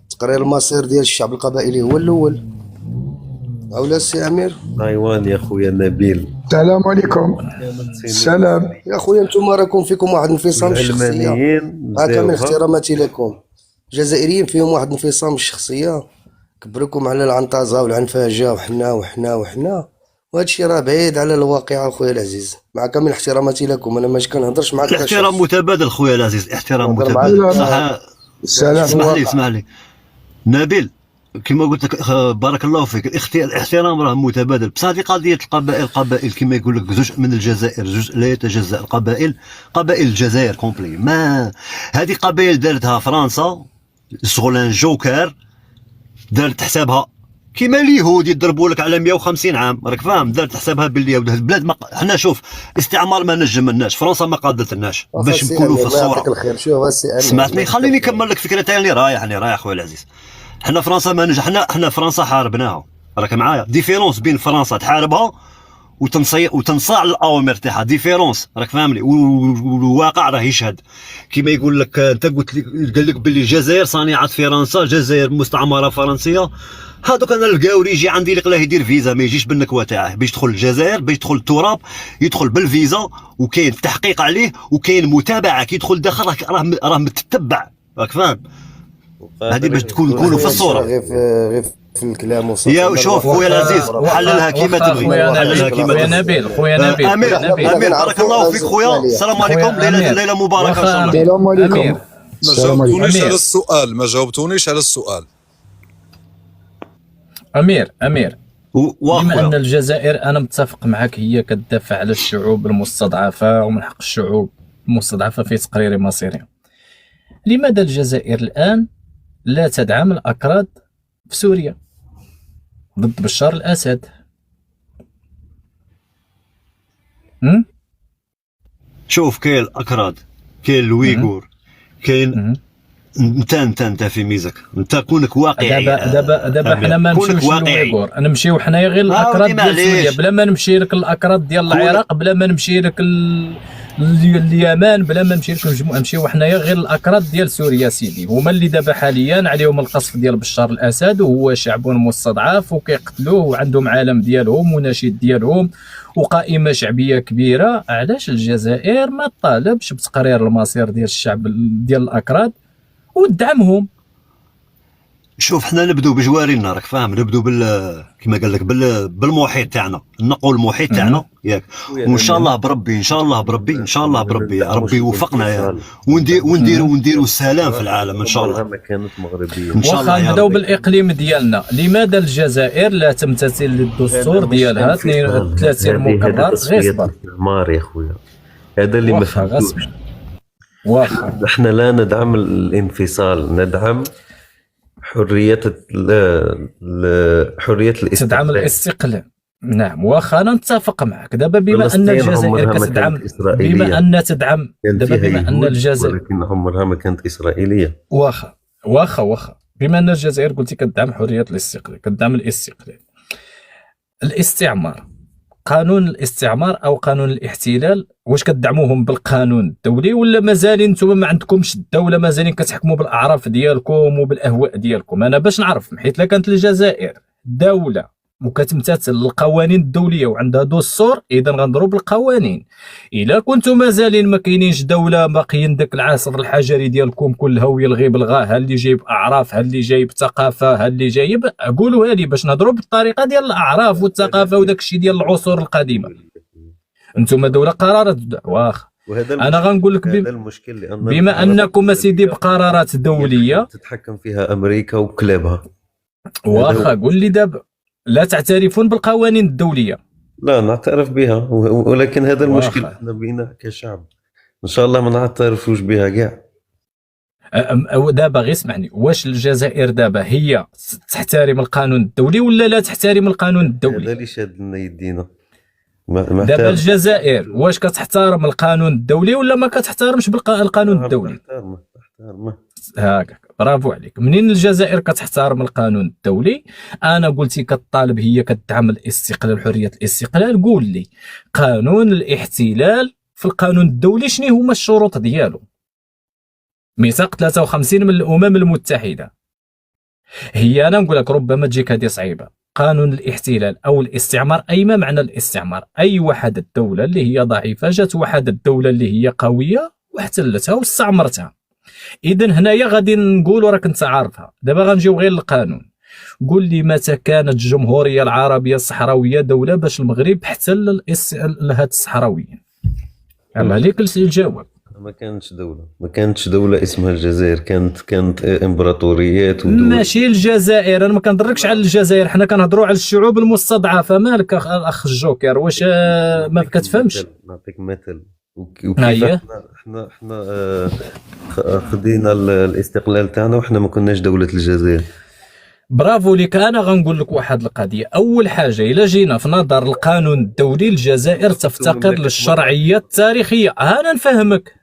تقرير المصير ديال الشعب القبائلي هو الاول، اولا السي امير. تايوان يا خويا نبيل. السلام عليكم. السلام يا خويا نتوما راكم فيكم واحد الانفصام الشخصيه، مع كامل احتراماتي لكم. الجزائريين فيهم واحد الانفصام الشخصيه، كبركم على العنطزه والعنفاجه وحنا وحنا وحنا، وهذا الشيء راه بعيد على الواقع خويا العزيز. مع كامل احتراماتي لكم، انا ماشي كنهضرش معاك. الاحترام متبادل خويا العزيز، احترام متبادل. صح. السلام. اسمح لي نبيل، كما قلت لك بارك الله فيك، الاحترام راه متبادل، بصح هذه قضيه القبائل كما يقول لك جزء من الجزائر، جزء لا يتجزا. القبائل قبائل الجزائر كومبلي، ما هذه قبائل دارتها فرنسا شغل جوكر، دارت حسابها كيما اليهود يضربوا لك على 150 عام، راك فاهم، دارت حسابها باللي البلاد ما حنا شوف استعمار ما نجمناش، فرنسا ما قادرتناش باش نكونوا في الصوره. سمعتني خليني نكمل لك فكرتي اللي رايح خويا العزيز. حنا فرنسا ما حنا فرنسا حاربناها، راك معايا. ديفيرونس بين فرنسا تحاربها وتنصاع الاوامر تاعها، ديفيرونس راك فاهمني، والواقع راه يشهد. كيما يقول لك انت قال لك باللي الجزائر صنيعه فرنسا، الجزائر مستعمره فرنسيه. هذوك انا القاوري يجي عندي لقلاه يدير فيزا، ما يجيش بالنكوه تاعه باش يدخل الجزائر، باش يدخل التراب يدخل بالفيزا، وكاين تحقيق عليه وكاين متابعه. كي يدخل داخل راه متتبع، راك فاهم. هذه باش نكونوا في الصوره. غير في الكلام وصل. يا شوف خويا العزيز، حللها كيما تبغي، حللها كيما تبغي. خويا نبيل امين بارك الله فيك خويا. السلام عليكم، ليله مباركه ان شاء الله. السلام عليكم. ما جاوبتونيش على السؤال. امير بما ان الجزائر، انا متفق معك، هي كتدافع على الشعوب المستضعفه ومن حق الشعوب المستضعفه في تقرير مصيرها. لماذا الجزائر الان لا تدعم الاكراد في سوريا ضد بشار الاسد؟ شوف كاين الاكراد، كاين الويغور، كاين انت في ميزك، انت كونك واقعي. دابا حنا ما نمشيوش للويغور، نمشيو حنايا غير الاكراد ديال سوريا، بلا ما نمشي لك الاكراد ديال العراق، بلا ما نمشي لك اليمن، بلا ما نمشي لك، نمشيو حنايا غير الاكراد ديال سوريا سيدي. هما اللي دابا حاليا عليهم القصف ديال بشار الاسد، وهو شعب مستضعف وكيقتلوه وعندهم عالم ديالهم ونشيد ديالهم وقائمه شعبيه كبيره. علاش الجزائر ما طالبش بتقرير المصير ديال الشعب ديال الاكراد ودعمهم؟ شوف حنا نبدو بجوارنا، راك فاهم، نبدو كما قال لك بالمحيط تاعنا، نقوا المحيط تاعنا ياك، وان شاء الله بربي ان شاء الله بربي ربي يوفقنا يا ونديروا السلام في العالم ان شاء الله. كانت مغربيه ان شاء الله. نبداو بالاقليم ديالنا. لماذا الجزائر لا تمتثل للدستور ديالها 32 مقرر؟ غير صبر يا خويا، هذا اللي ما فهمتوش. احنا لا ندعم الانفصال، ندعم حرية الاستقلال. تدعم الاستقلال. نعم، واخا انا نتفق معك. دابا بما ان الجزائر كتدعم، بما ان الجزائر، ولكن عمرها ما كانت اسرائيليه. واخا بما ان الجزائر قلتي كتدعم حرية الاستقلال، كتدعم الاستقلال. الاستعمار، قانون الاستعمار او قانون الاحتلال، واش كتدعموهم بالقانون الدولي ولا مازالين نتوما ما عندكمش الدوله، مازالين كتحكموا بالاعراف ديالكم وبالاهواء ديالكم؟ انا باش نعرف، حيت لا كانت الجزائر دوله وكتمتثل للقوانين الدوليه وعندها دستور، اذا غنضرب بالقوانين. الا كنتم مازالين ما كاينينش دوله، باقيين داك العصر الحجري ديالكم كلها وهي الغيب الغاه، ها اللي جايب اعراف، ها اللي جايب ثقافه، ها اللي جايب، قولوها لي باش نضرب بالطريقه ديال الاعراف والثقافه وداك الشيء ديال العصور القديمه. انتم دوله قرارات واخا انا غنقول لك هذا المشكل، لان بما انكم سيدي بقرارات دوليه تتحكم فيها امريكا وكلابها. واخا قول لي دابا لا تعترفون بالقوانين الدوليه؟ لا نعترف بها، ولكن هذا المشكل احنا بينا كشعب ان شاء الله ما نعترفوش بها كاع. دابا غير اسمعني، واش الجزائر دابا هي تحترم القانون الدولي ولا لا تحترم القانون الدولي؟ هذا اللي شاد لنا يدينا. دابا الجزائر واش كتحترم القانون الدولي ولا ما كتحترمش القانون الدولي؟ تحترمه. هاكاك برافو عليك. منين الجزائر كتحترم القانون الدولي؟ انا قلتي كطالب هي كتدعم الاستقلال وحريه الاستقلال، قول لي قانون الاحتلال في القانون الدولي شنو هما الشروط ديالو؟ ميثاق 53 من الامم المتحده. هي انا نقول لك ربما تجيك هذه صعيبه، قانون الاحتلال او الاستعمار، اي ما معنى الاستعمار؟ اي واحد الدوله اللي هي ضعيفه جات واحد الدوله اللي هي قويه واحتلتها واستعمرتها. اذا هنايا غادي نقولوا راك انت عارفها. دابا غنجيو غير للقانون، قول لي متى كانت الجمهوريه العربيه الصحراويه دوله باش المغرب احتل هاد الصحراويين؟ الله عليك الجواب. ما كانتش دوله اسمها الجزائر، كانت امبراطوريات ودول. ماشي الجزائر، انا ما كنضركش على الجزائر، حنا كنهضروا على الشعوب المستضعفه. مالك اخ الجوكر، واش ما كتفهمش؟ نعطيك مثل وكيف احنا خدينا الاستقلال تاعنا وحنا ما كناش دوله الجزائر. برافو ليك. انا غنقول لك واحد القضيه، اول حاجه الا جينا في نظر القانون الدولي الجزائر تفتقر للشرعيه التاريخيه. انا نفهمك،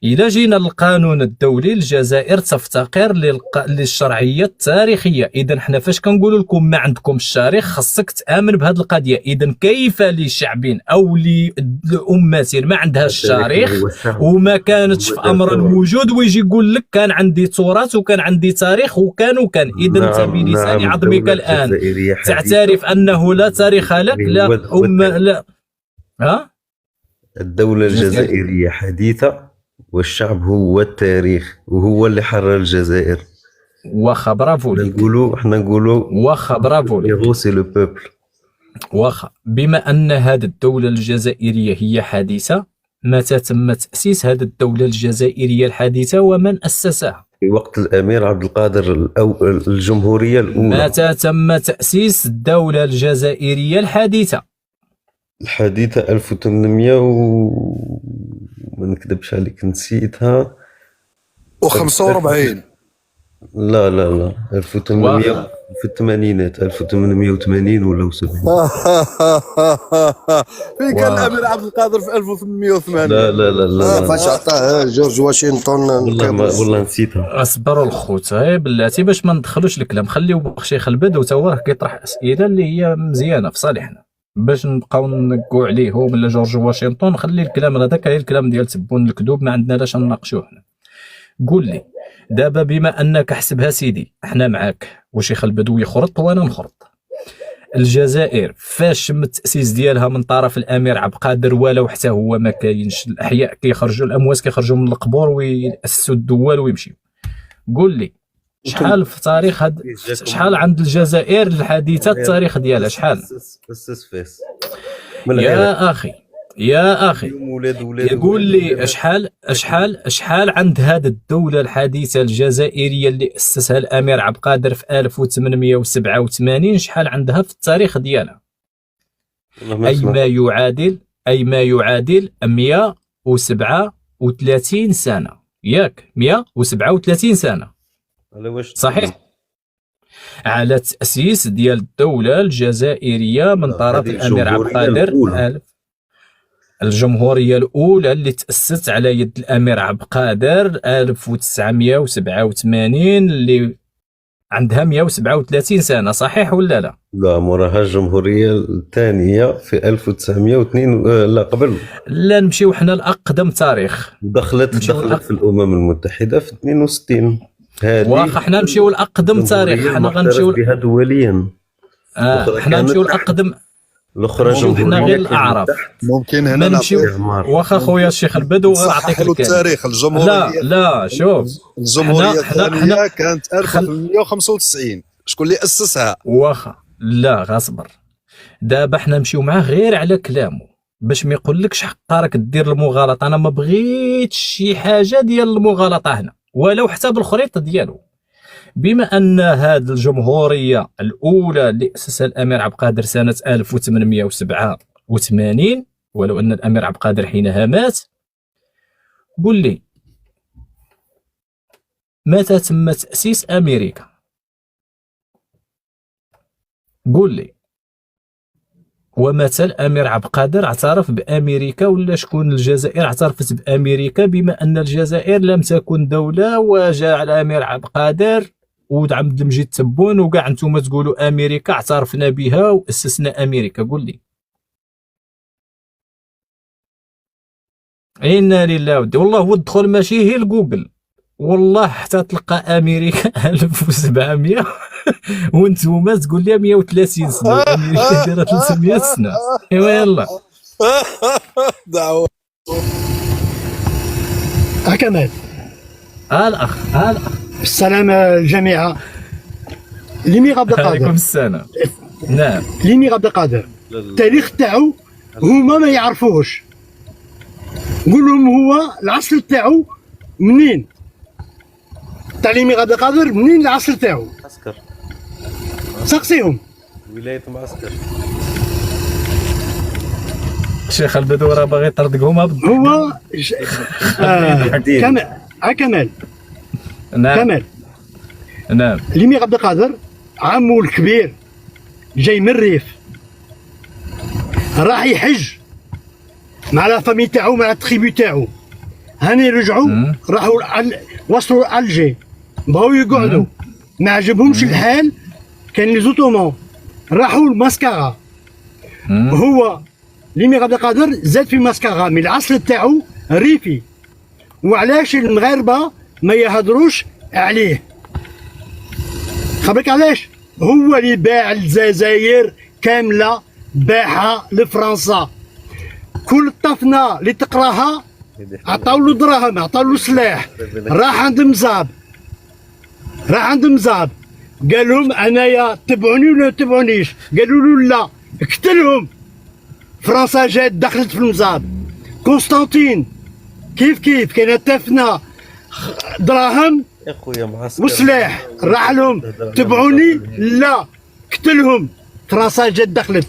إذا جينا للقانون الدولي الجزائر تفتقر للشرعية التاريخية. إذا حنا فاش كنقولوا لكم ما عندكمش تاريخ خاصك تآمن بهذه القضية. إذا كيف لشعب أو لأمة ما عندهاش تاريخ وما كانتش في أمر الوجود ويجي يقول لك كان عندي تراث وكان عندي تاريخ وكان. إذا أنت بلسان عظمك الآن تعترف أنه لا تاريخ لك، لا لا. ها؟ الدولة الجزائرية حديثة والشعب هو التاريخ وهو اللي حرر الجزائر. واخا برافو لك. احنا نقولوا واخا برافو لك. يغوصي لو بوبل. واخا بما ان هذه الدولة الجزائرية هي حديثة، متى تم تأسيس هذه الدولة الجزائرية الحديثة ومن أسسها؟ في وقت الأمير عبد القادر الجمهورية الأولى. متى تم تأسيس الدولة الجزائرية الحديثة؟ 1800 ما نكذبش عليك نسيتها. و45. لا 1800 في الثمانينات، 1880 ولا 70. فين كان الامير عبد القادر في 1880؟ لا فاش عطاه جورج واشنطن. والله نسيتها. اصبروا الخوت بلاتي باش ما ندخلوش الكلام، خليو بخشي البدو تا هو كيطرح اسئله اللي هي مزيانه في صالحنا، باش نبقاو نقوا عليهم ولا جورج واشنطن. خلي الكلام هذاك هي الكلام ديال تبون الكذوب، ما عندنا لاش نناقشوه هنا. قول لي دابا بما انك حسبها سيدي احنا معاك، وشيخ البدو يخرط وانا نخرط. الجزائر فاش تم التاسيس ديالها من طرف الامير عبد القادر ولو حتى هو ما كاينش، الاحياء كيخرجوا الاموات كيخرجوا من القبور ويأسسوا الدول ويمشيو. قول لي شحال في تاريخ شحال عند الجزائر الحديثه التاريخ ديالها شحال؟ يا اخي يقول لي شحال عند هذه الدوله الحديثه الجزائريه اللي اسسها الامير عبد القادر في 1887، شحال عندها في التاريخ ديالها؟ اي ما يعادل 137 سنه. ياك 137 سنه صحيح على تأسيس ديال الدولة الجزائرية من طرف الأمير عبد القادر. الجمهورية الأولى اللي تأسست على يد الأمير عبد القادر 1987 اللي عندها 137 سنة صحيح ولا لا؟ لا موراها الجمهورية الثانية في 1902 لا قبل. لا نمشيو حنا لأقدم تاريخ. دخلت في الأمم المتحدة في 62. واخا حنا نمشيو لاقدم تاريخ، حنا غنمشيو بها دوليا. حنا نمشيو لاقدم الاخرى حنا غير الاعراف. ممكن هنا نمشيو واخا خويا الشيخ البدو غنعطيك التاريخ. الجمهوريه لا شوف الجمهوريه الثانيه كانت 1895. شكون اللي اسسها؟ واخا لا غاصبر. دابا حنا نمشيو معاه غير على كلامه. باش ما يقولكش حقا راك دير المغالطه. انا ما بغيتش شي حاجه ديال المغالطه هنا ولو حتى بالخريطه ديالو. بما ان هذه الجمهوريه الاولى اللي اسسها الامير عبد القادر سنه 1887 ولو ان الامير عبد القادر حينها مات، قل لي متى تم تاسيس امريكا؟ قل لي. ومتى الامير عبد القادر اعترف بامريكا، ولا شكون الجزائر اعترفت بامريكا؟ بما ان الجزائر لم تكن دوله وجاء الامير عبد القادر وعبد المجيد تبون وكاع انتم تقولوا امريكا اعترفنا بها واسسنا امريكا. قل لي. انا لله ودي والله هو الدخول ماشي هي الجوجل والله حتى تلقى امريكا 1700 وانتم تقول لي 130 سنه امريكا دايره 300 سنه. ايوا يلا دعوه كمال. الاخ السلام الجميع. الامير عبد عليكم القادر. السلام. نعم. الامير عبد القادر التاريخ تاعو هما ما يعرفوهش. نقول لهم هو العصر تاعو منين؟ تاع الامير عبد القادر منين العصر تاعو؟ معسكر سقسيهم. ولاية معسكر. الشيخ البدوره باغي يطردقهم هو كمال. كمال. نعم. كمال. نعم. الامير عبد القادر عمو الكبير جاي من الريف، راح يحج مع لا فامي تاعو مع التريبي تاعو. هاني رجعوا راحوا وصلوا الجي، بغاو يقعدوا ما عجبهمش الحال، كان لي زوتومون راحوا لماسكارا. هو الامير عبد القادر زاد في ماسكارا من العصر تاعو ريفي. وعلاش المغاربه ما يهضروش عليه؟ خبرك علاش؟ هو اللي باع الجزائر كامله، باعها لفرنسا. كل طفنه اللي تقراها عطاو له دراهم، عطاو له سلاح. راح عند مزاب قال لهم انايا تبعوني ولا تبعونيش؟ قالوا له لا اقتلهم. فرنسا جات دخلت في المزاب. قسطنطين كيف كانت تفنى دراهم يا خويا معسكر وسلاح. راح لهم تبعوني لا قتلهم. فرنسا جات دخلت.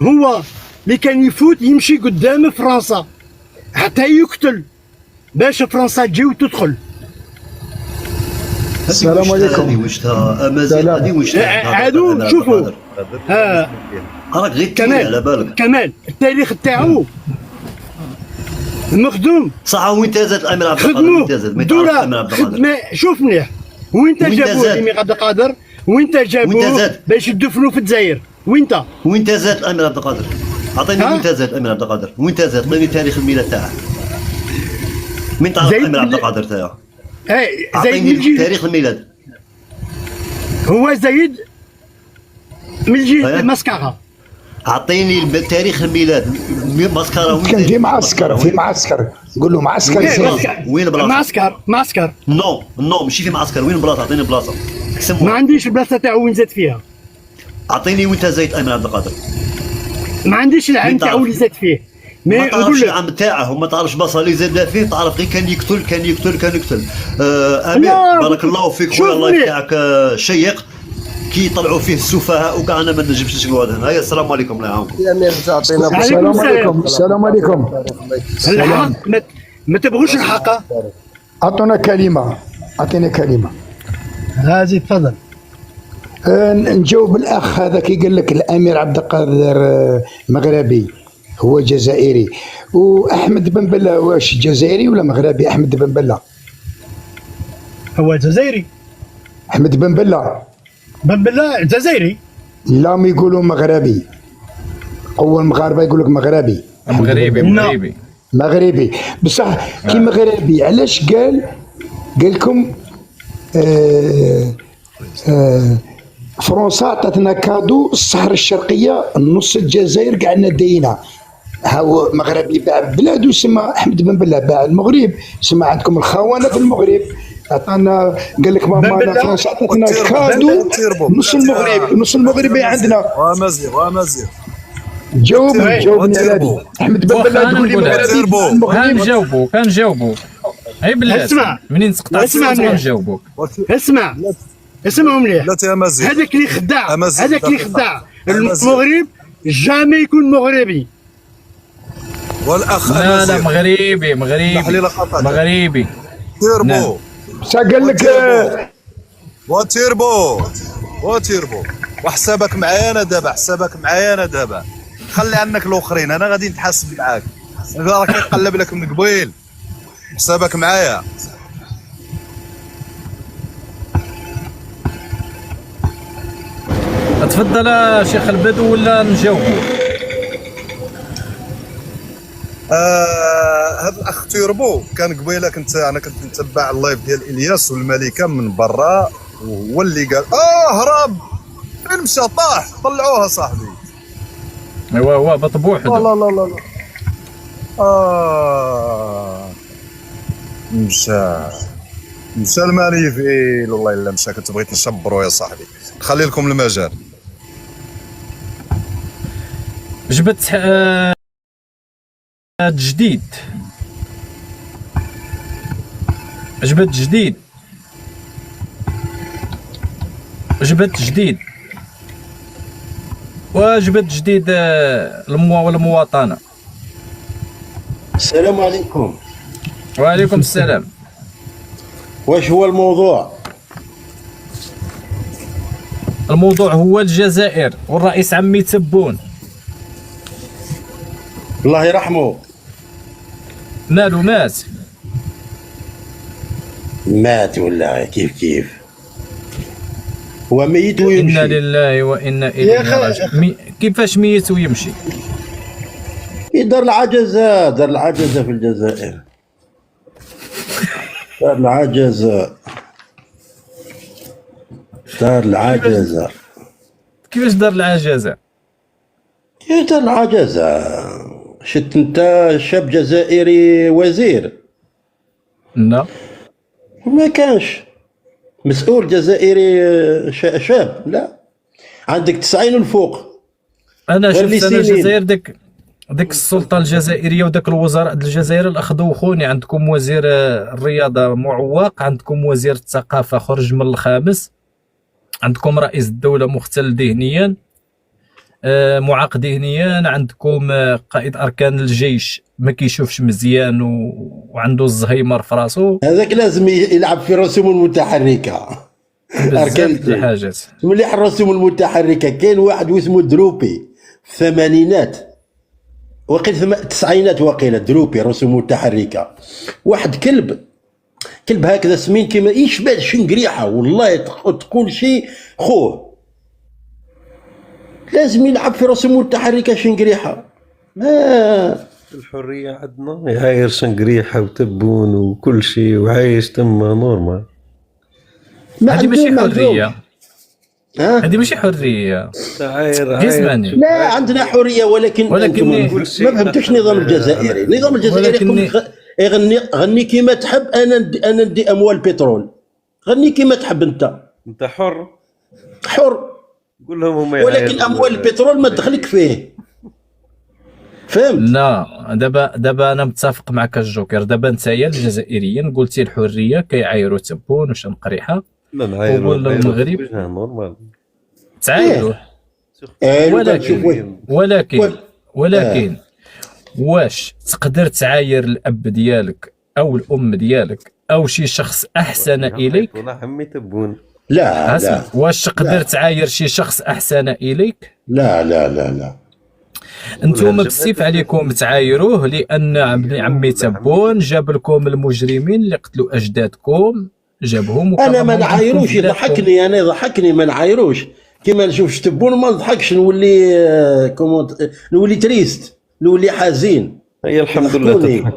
هو اللي كان يفوت يمشي قدام فرنسا حتى يقتل باش فرنسا تجي وتدخل. السلام عليكم. هادو شوفوا راك غير كمال على بالك. كمال التاريخ تاعو مخدوم صح. وين تازت الامير عبد القادر؟ دولة خدمة. شوف مليح وين جابوه الامير عبد القادر؟ وين جابوه باش يدفنوا في الجزائر؟ وين تازت الامير عبد القادر؟ اعطيني وين تازت الامير عبد القادر؟ وين تازت؟ اعطيني تاريخ الميلاد تاعه. من تعرف الامير عبد القادر تاعه؟ اعطيني تاريخ الميلاد. هو زايد من جهه مسكره. اعطيني تاريخ الميلاد. مسكره وين كان في معسكر قول له معسكر. وين بلاصه؟ معسكر نو ماشي في معسكر. وين بلاصه؟ اعطيني بلاصه. ما عنديش البلاصه تاعو وين زاد فيها. اعطيني وين زايد الامير عبد القادر. ما عنديش العام تاعو اللي زاد فيه. ما تعرفش العام تاعه وما تعرفش بلاصه اللي زاد فيه. تعرف غير كان يقتل. امير بارك الله فيك خويا. الله تاعك شيق كي يطلعوا فيه السفهاء وكاع انا ما نجمش نقعد هنا. هيا السلام عليكم. الله يعاونكم. يا امير تعطينا. السلام عليكم. الحق ما تبغوش الحق. اعطونا كلمه. هذه تفضل. نجاوب الاخ هذا كي قال لك الامير عبد القادر مغربي هو جزائري. واحمد بن بله واش جزائري ولا مغربي؟ احمد بن بله هو جزائري. احمد بن بله جزائري. لا ما يقولوا مغربي. اول المغاربه يقول لك مغربي. مغربي بصح كي مغربي. علاش قال لكم فرنسا عطاتنا كادو الصحراء الشرقيه نص الجزائر كاع ندينا. هو مغربي باع بلادو يسمى احمد بن بله. باع المغرب يسمى عندكم الخونه في المغرب. عطانا قال لك ماما فرنسا عطاتنا كادو نص المغرب عندنا. ومزيغ جاوبني على هذه. احمد بن بلاد تقول لي مغربي كنجاوبو غير بلاتي. اسمع منين تقطع الصوت غنجاوبوك. اسمعوا مليح. هذاك اللي خدع المغرب جامي يكون مغربي. والاخ لا مغربي تيربو قال لك وتيربو وحسابك معايا انا دابا خلي عنك الاخرين، انا غادي نتحاسب معاك، انا راه كنقلب لك من قبيل، حسابك معايا. تفضل شيخ البدو ولا نجاوبو؟ هذا الاخ تيربو كان قبيله انا كنت نتبع اللايف ديال الياس والملكه من برا، وهو اللي قال هرب فين مشى طاح طلعوها صاحبي. ايوا هو هبط بوحدو. لا مشى الماني فين والله الا مشى. كنت بغيت نشبرو يا صاحبي، نخلي لكم المجال. جبت جديد جبت جديد المواطنة. السلام عليكم. وعليكم السلام. واش هو الموضوع؟ الموضوع هو الجزائر والرئيس عمي تبون الله يرحمه. مالو مات ولا كيف هو ميت ويمشي؟ إنا لله وإنا إليه راجعون. كيفاش ميت ويمشي؟ دار العجزة في الجزائر. دار العجزة. كيفاش دار العجزة؟ شت انت شاب جزائري وزير؟ لا ما كانش مسؤول جزائري شاب، لا عندك 90 والفوق. انا شفت انا الجزائر ديك السلطه الجزائريه وداك الوزراء الجزائر الاخذوا خوني. عندكم وزير الرياضه معوق، عندكم وزير الثقافه خرج من الخامس، عندكم رئيس الدوله مختل ذهنيا معاق ذهنيا، عندكم قائد اركان الجيش ما كيشوفش مزيان وعنده الزهايمر في راسو. هذاك لازم يلعب في الرسوم المتحركه. اركان الحاجات مليح الرسوم المتحركه. كاين واحد اسمه دروبي في الثمانينات وقيل التسعينات وقيل دروبي رسوم متحركه. واحد كلب هكذا سمين كيما يشبه شنقريحه والله تقول شيء خوه. لازم يلعب في رسوم متحركه شنقريحه. الحريه عندنا يعاير شنقريحه وتبون وكل شيء وعايش تما نورمال. هذه ماشي حريه. هذه ماشي حريه. عاير لا عندنا حريه ولكن ما فهمتوش النظام الجزائري. النظام الجزائري غني كيما تحب. انا ندي اموال بترول. غني كيما تحب انت حر قول لهم هما ولكن اموال البترول ما تدخلك فيه. فهمت؟ لا دابا انا متفق معك الجوكر. دابا نتايا الجزائريين قلتي الحريه كيعايروا تبون وشنقريحه. لا نعايروا المغرب نورمال تعايروا. ولكن واش تقدر تعاير الاب ديالك او الام ديالك او شي شخص احسن اليك؟ عمي تبون لا واش تقدر تعاير شي شخص احسن اليك؟ لا انتم بسيف عليكم تعايروه لان عمي تبون جاب لكم المجرمين اللي قتلوا اجدادكم، جابهم. انا ما نعايروش. يضحكني ما نعايروش. كيما نشوف تبون ما نضحكش، نولي تريست، نولي حزين. هي الحمد لله تضحك.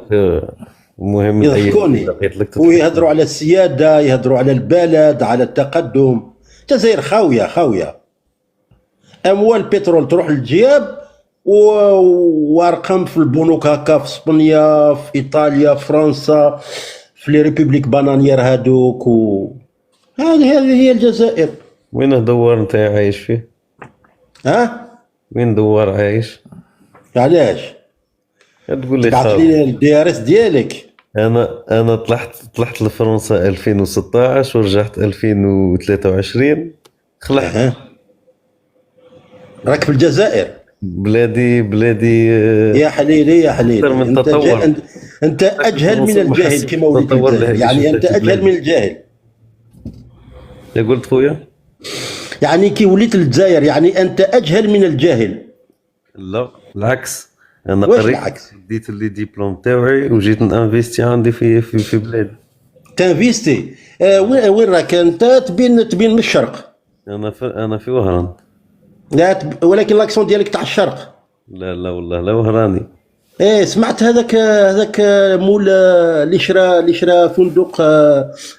المهم يضحكوني ويهضروا على السياده، يهضروا على البلد، على التقدم. الجزائر خاويه. اموال بترول تروح للجياب وارقام في البنوك هكا في اسبانيا، في ايطاليا، في فرنسا، في لي ريبوبليك بانانيير هادوك. هذه هي الجزائر. وين دوار انت عايش فيه؟ ها؟ وين دوار عايش؟ علاش؟ تقول لي بعث خاوي. لي الدي ار اس ديالك. انا طلعت لفرنسا 2016 ورجعت 2023 خلعت. راك في الجزائر. بلادي يا حليلي يا حليلي، أكثر من تطور. انت اجهل من الجاهل كما وليت الجاهل. يعني انت اجهل من الجاهل. يا قلت خويا؟ يعني كي وليت الجزائر يعني انت اجهل من الجاهل. لا بالعكس، انا واش قريت العكس؟ ديت لي ديبلوم تاوعي وجيت نانفيستي عندي في بلادي. تنفيستي وين راك انت؟ تبين من الشرق. انا في وهران. لا ولكن لاكسون ديالك تاع الشرق. لا والله لا وهراني. سمعت هذاك مول اللي شرا فندق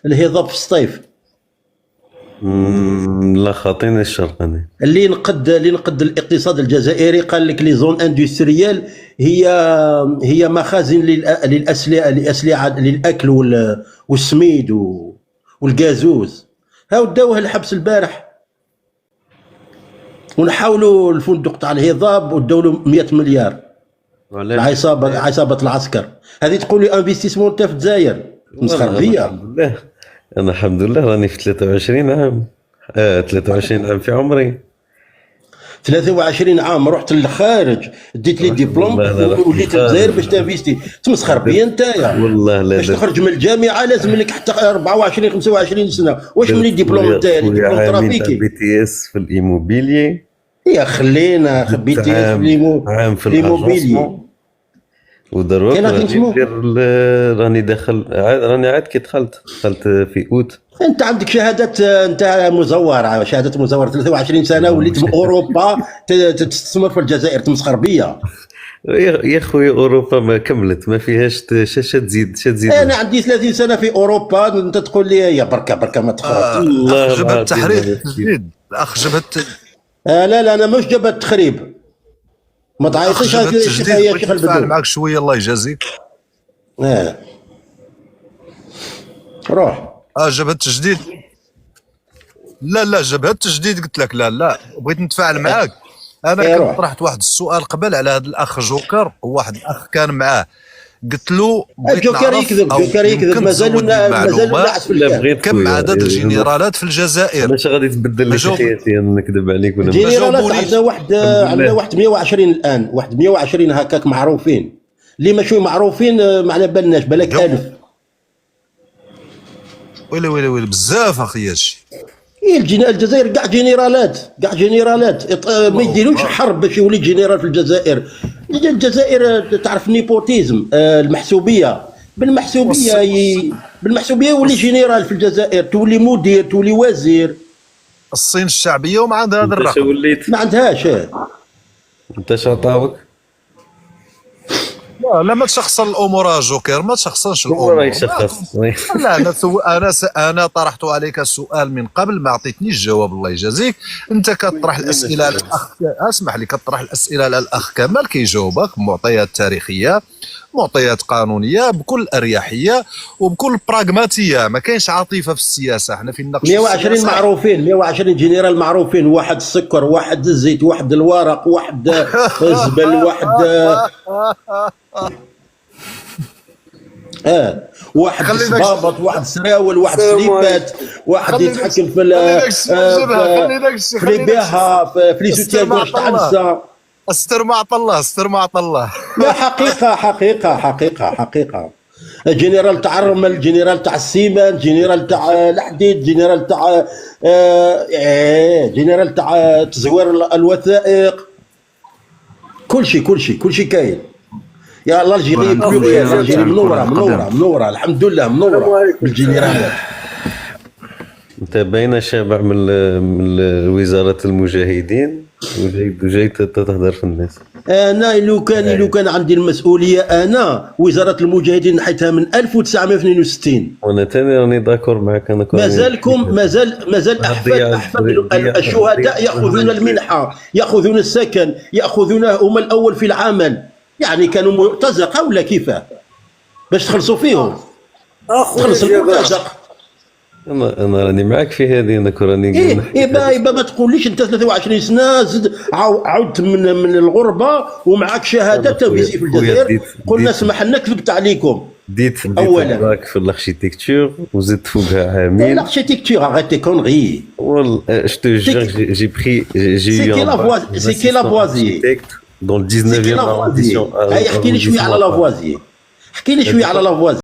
الهضاب في الصيف. لا خاطيني الشرق انا. اللي نقد الاقتصاد الجزائري، قال لك لي زون اندستريال هي مخازن للاسلحه للاكل والسميد والغازوز. هاو داوه الحبس البارح، ونحاولوا الفندق تاع الهضاب وداو 100 مليار. عصابه العسكر هذه تقول لي انفستيسمون تاع في الجزائر مسخر بيا. انا الحمد لله راني في 23 عام 23 عام في عمري. 23 عام رحت للخارج ديت لي ديبلوم وليت الجزائر باش تنفيستي. تمسخر بيا نتايا والله. لا باش تخرج من الجامعه لازم لك حتى 24 25 سنه. واش من الدبلوم نتاعي؟ دبلوم ترافيكي بي تي اس في الايموبيليي. يا خلينا بي تي اس في الايموبيليي. ودروك راني داخل راني عاد كي دخلت في اوت. انت عندك شهاده، انت مزور، شهاده مزور 23 سنه وليت من اوروبا تستثمر في الجزائر. تمسخر بيا يا خويا. اوروبا ما كملت، ما فيهاش تزيد. انا عندي 30 سنه في اوروبا، انت تقول لي يا بركه ما تخرج. الله جبهه التحرير التجديد. الاخ جبهه لا انا مش جبهه التخريب. ما تعيطيش يا شيخ البدو. معك شويه الله يجازيك. روح. جبهه التجديد. لا جبهه التجديد قلت لك لا بغيت نتفاعل معاك. انا كنت طرحت واحد السؤال قبل على هذا الاخ جوكر، وواحد الاخ كان معاه قلت له جوكر يكذب مازال نعس في الكلام. كم عدد الجنرالات في الجزائر؟ ماشي غادي تبدل لي حياتي انا نكذب عليك ولا الجنرالات عندنا واحد 120 الان، واحد 120 هكاك معروفين. اللي ماشي معروفين ما على بالناش، بالك 1000. ويلي بزاف اخياشي. الجزائر كاع جنرالات ما يديروش حرب باش يولي جنرال في الجزائر. الجزائر تعرف نيبوتيزم، المحسوبيه بالمحسوبيه يولي جنرال في الجزائر، تولي مدير، تولي وزير. الصين الشعبيه وما عندها هذا الرقم. ما عندهاش. انت شاطاوك. لا ما تشخصن الامور جوكر، ما تشخصنش الامور. لا انا طرحت عليك السؤال من قبل، ما عطيتنيش الجواب. الله يجازيك. انت كطرح الاسئله للاخ، اسمح لي، كطرح الاسئله للاخ كمال كيجاوبك بمعطيات تاريخيه، معطيات قانونيه، بكل اريحيه وبكل براغماتيه. ما كاينش عاطفه في السياسه. احنا في النقاش 120 معروفين، 120 جنرال معروفين. واحد السكر، واحد الزيت، واحد الورق، واحد الزبل، واحد واحد صبابط، واحد سراول، واحد سليبات، واحد يتحكم في البيها، في لي سوتيان كاش تاع النساء. استر ما عطى الله. لا حقيقه. جنرال تاع الرمل، جنرال تاع السيمان، جنرال تاع الحديد، جنرال تاع تزوير الوثائق. كل شيء كاين. يا الله الجيري بلوغيا، الجيري منوره الحمد لله، منوره بالجنرالات. انت باينه شابع من وزاره المجاهدين وجاي تهضر في الناس. انا لو كان عندي المسؤوليه، انا وزاره المجاهدين نحيتها من 1962. وانا ثاني راني داكور معك. انا مازال احفاد الشهداء ياخذون المنحه، ياخذون السكن، ياخذون هم الاول في العمل. يعني كانوا مرتزقه ولا كيفاه باش تخلصوا فيهم؟ تخلص المرتزق. انا راني معاك في هذه، انا راني إيه ما تقوليش انت 23 سنه زد عودت من الغربه ومعك شهاده تفيزي في الجزائر، قلنا اسمح لنا كذبت عليكم. ديت باك في الاركيتكتور وزدت فوقها عامين. L'architecture, arrête tes conneries. والله je te jure j'ai eu C'est qui Lavoisier dans le 19e arrondissement. احكي لي شويه على لافوازيي، احكي لي شويه على لافوازيي.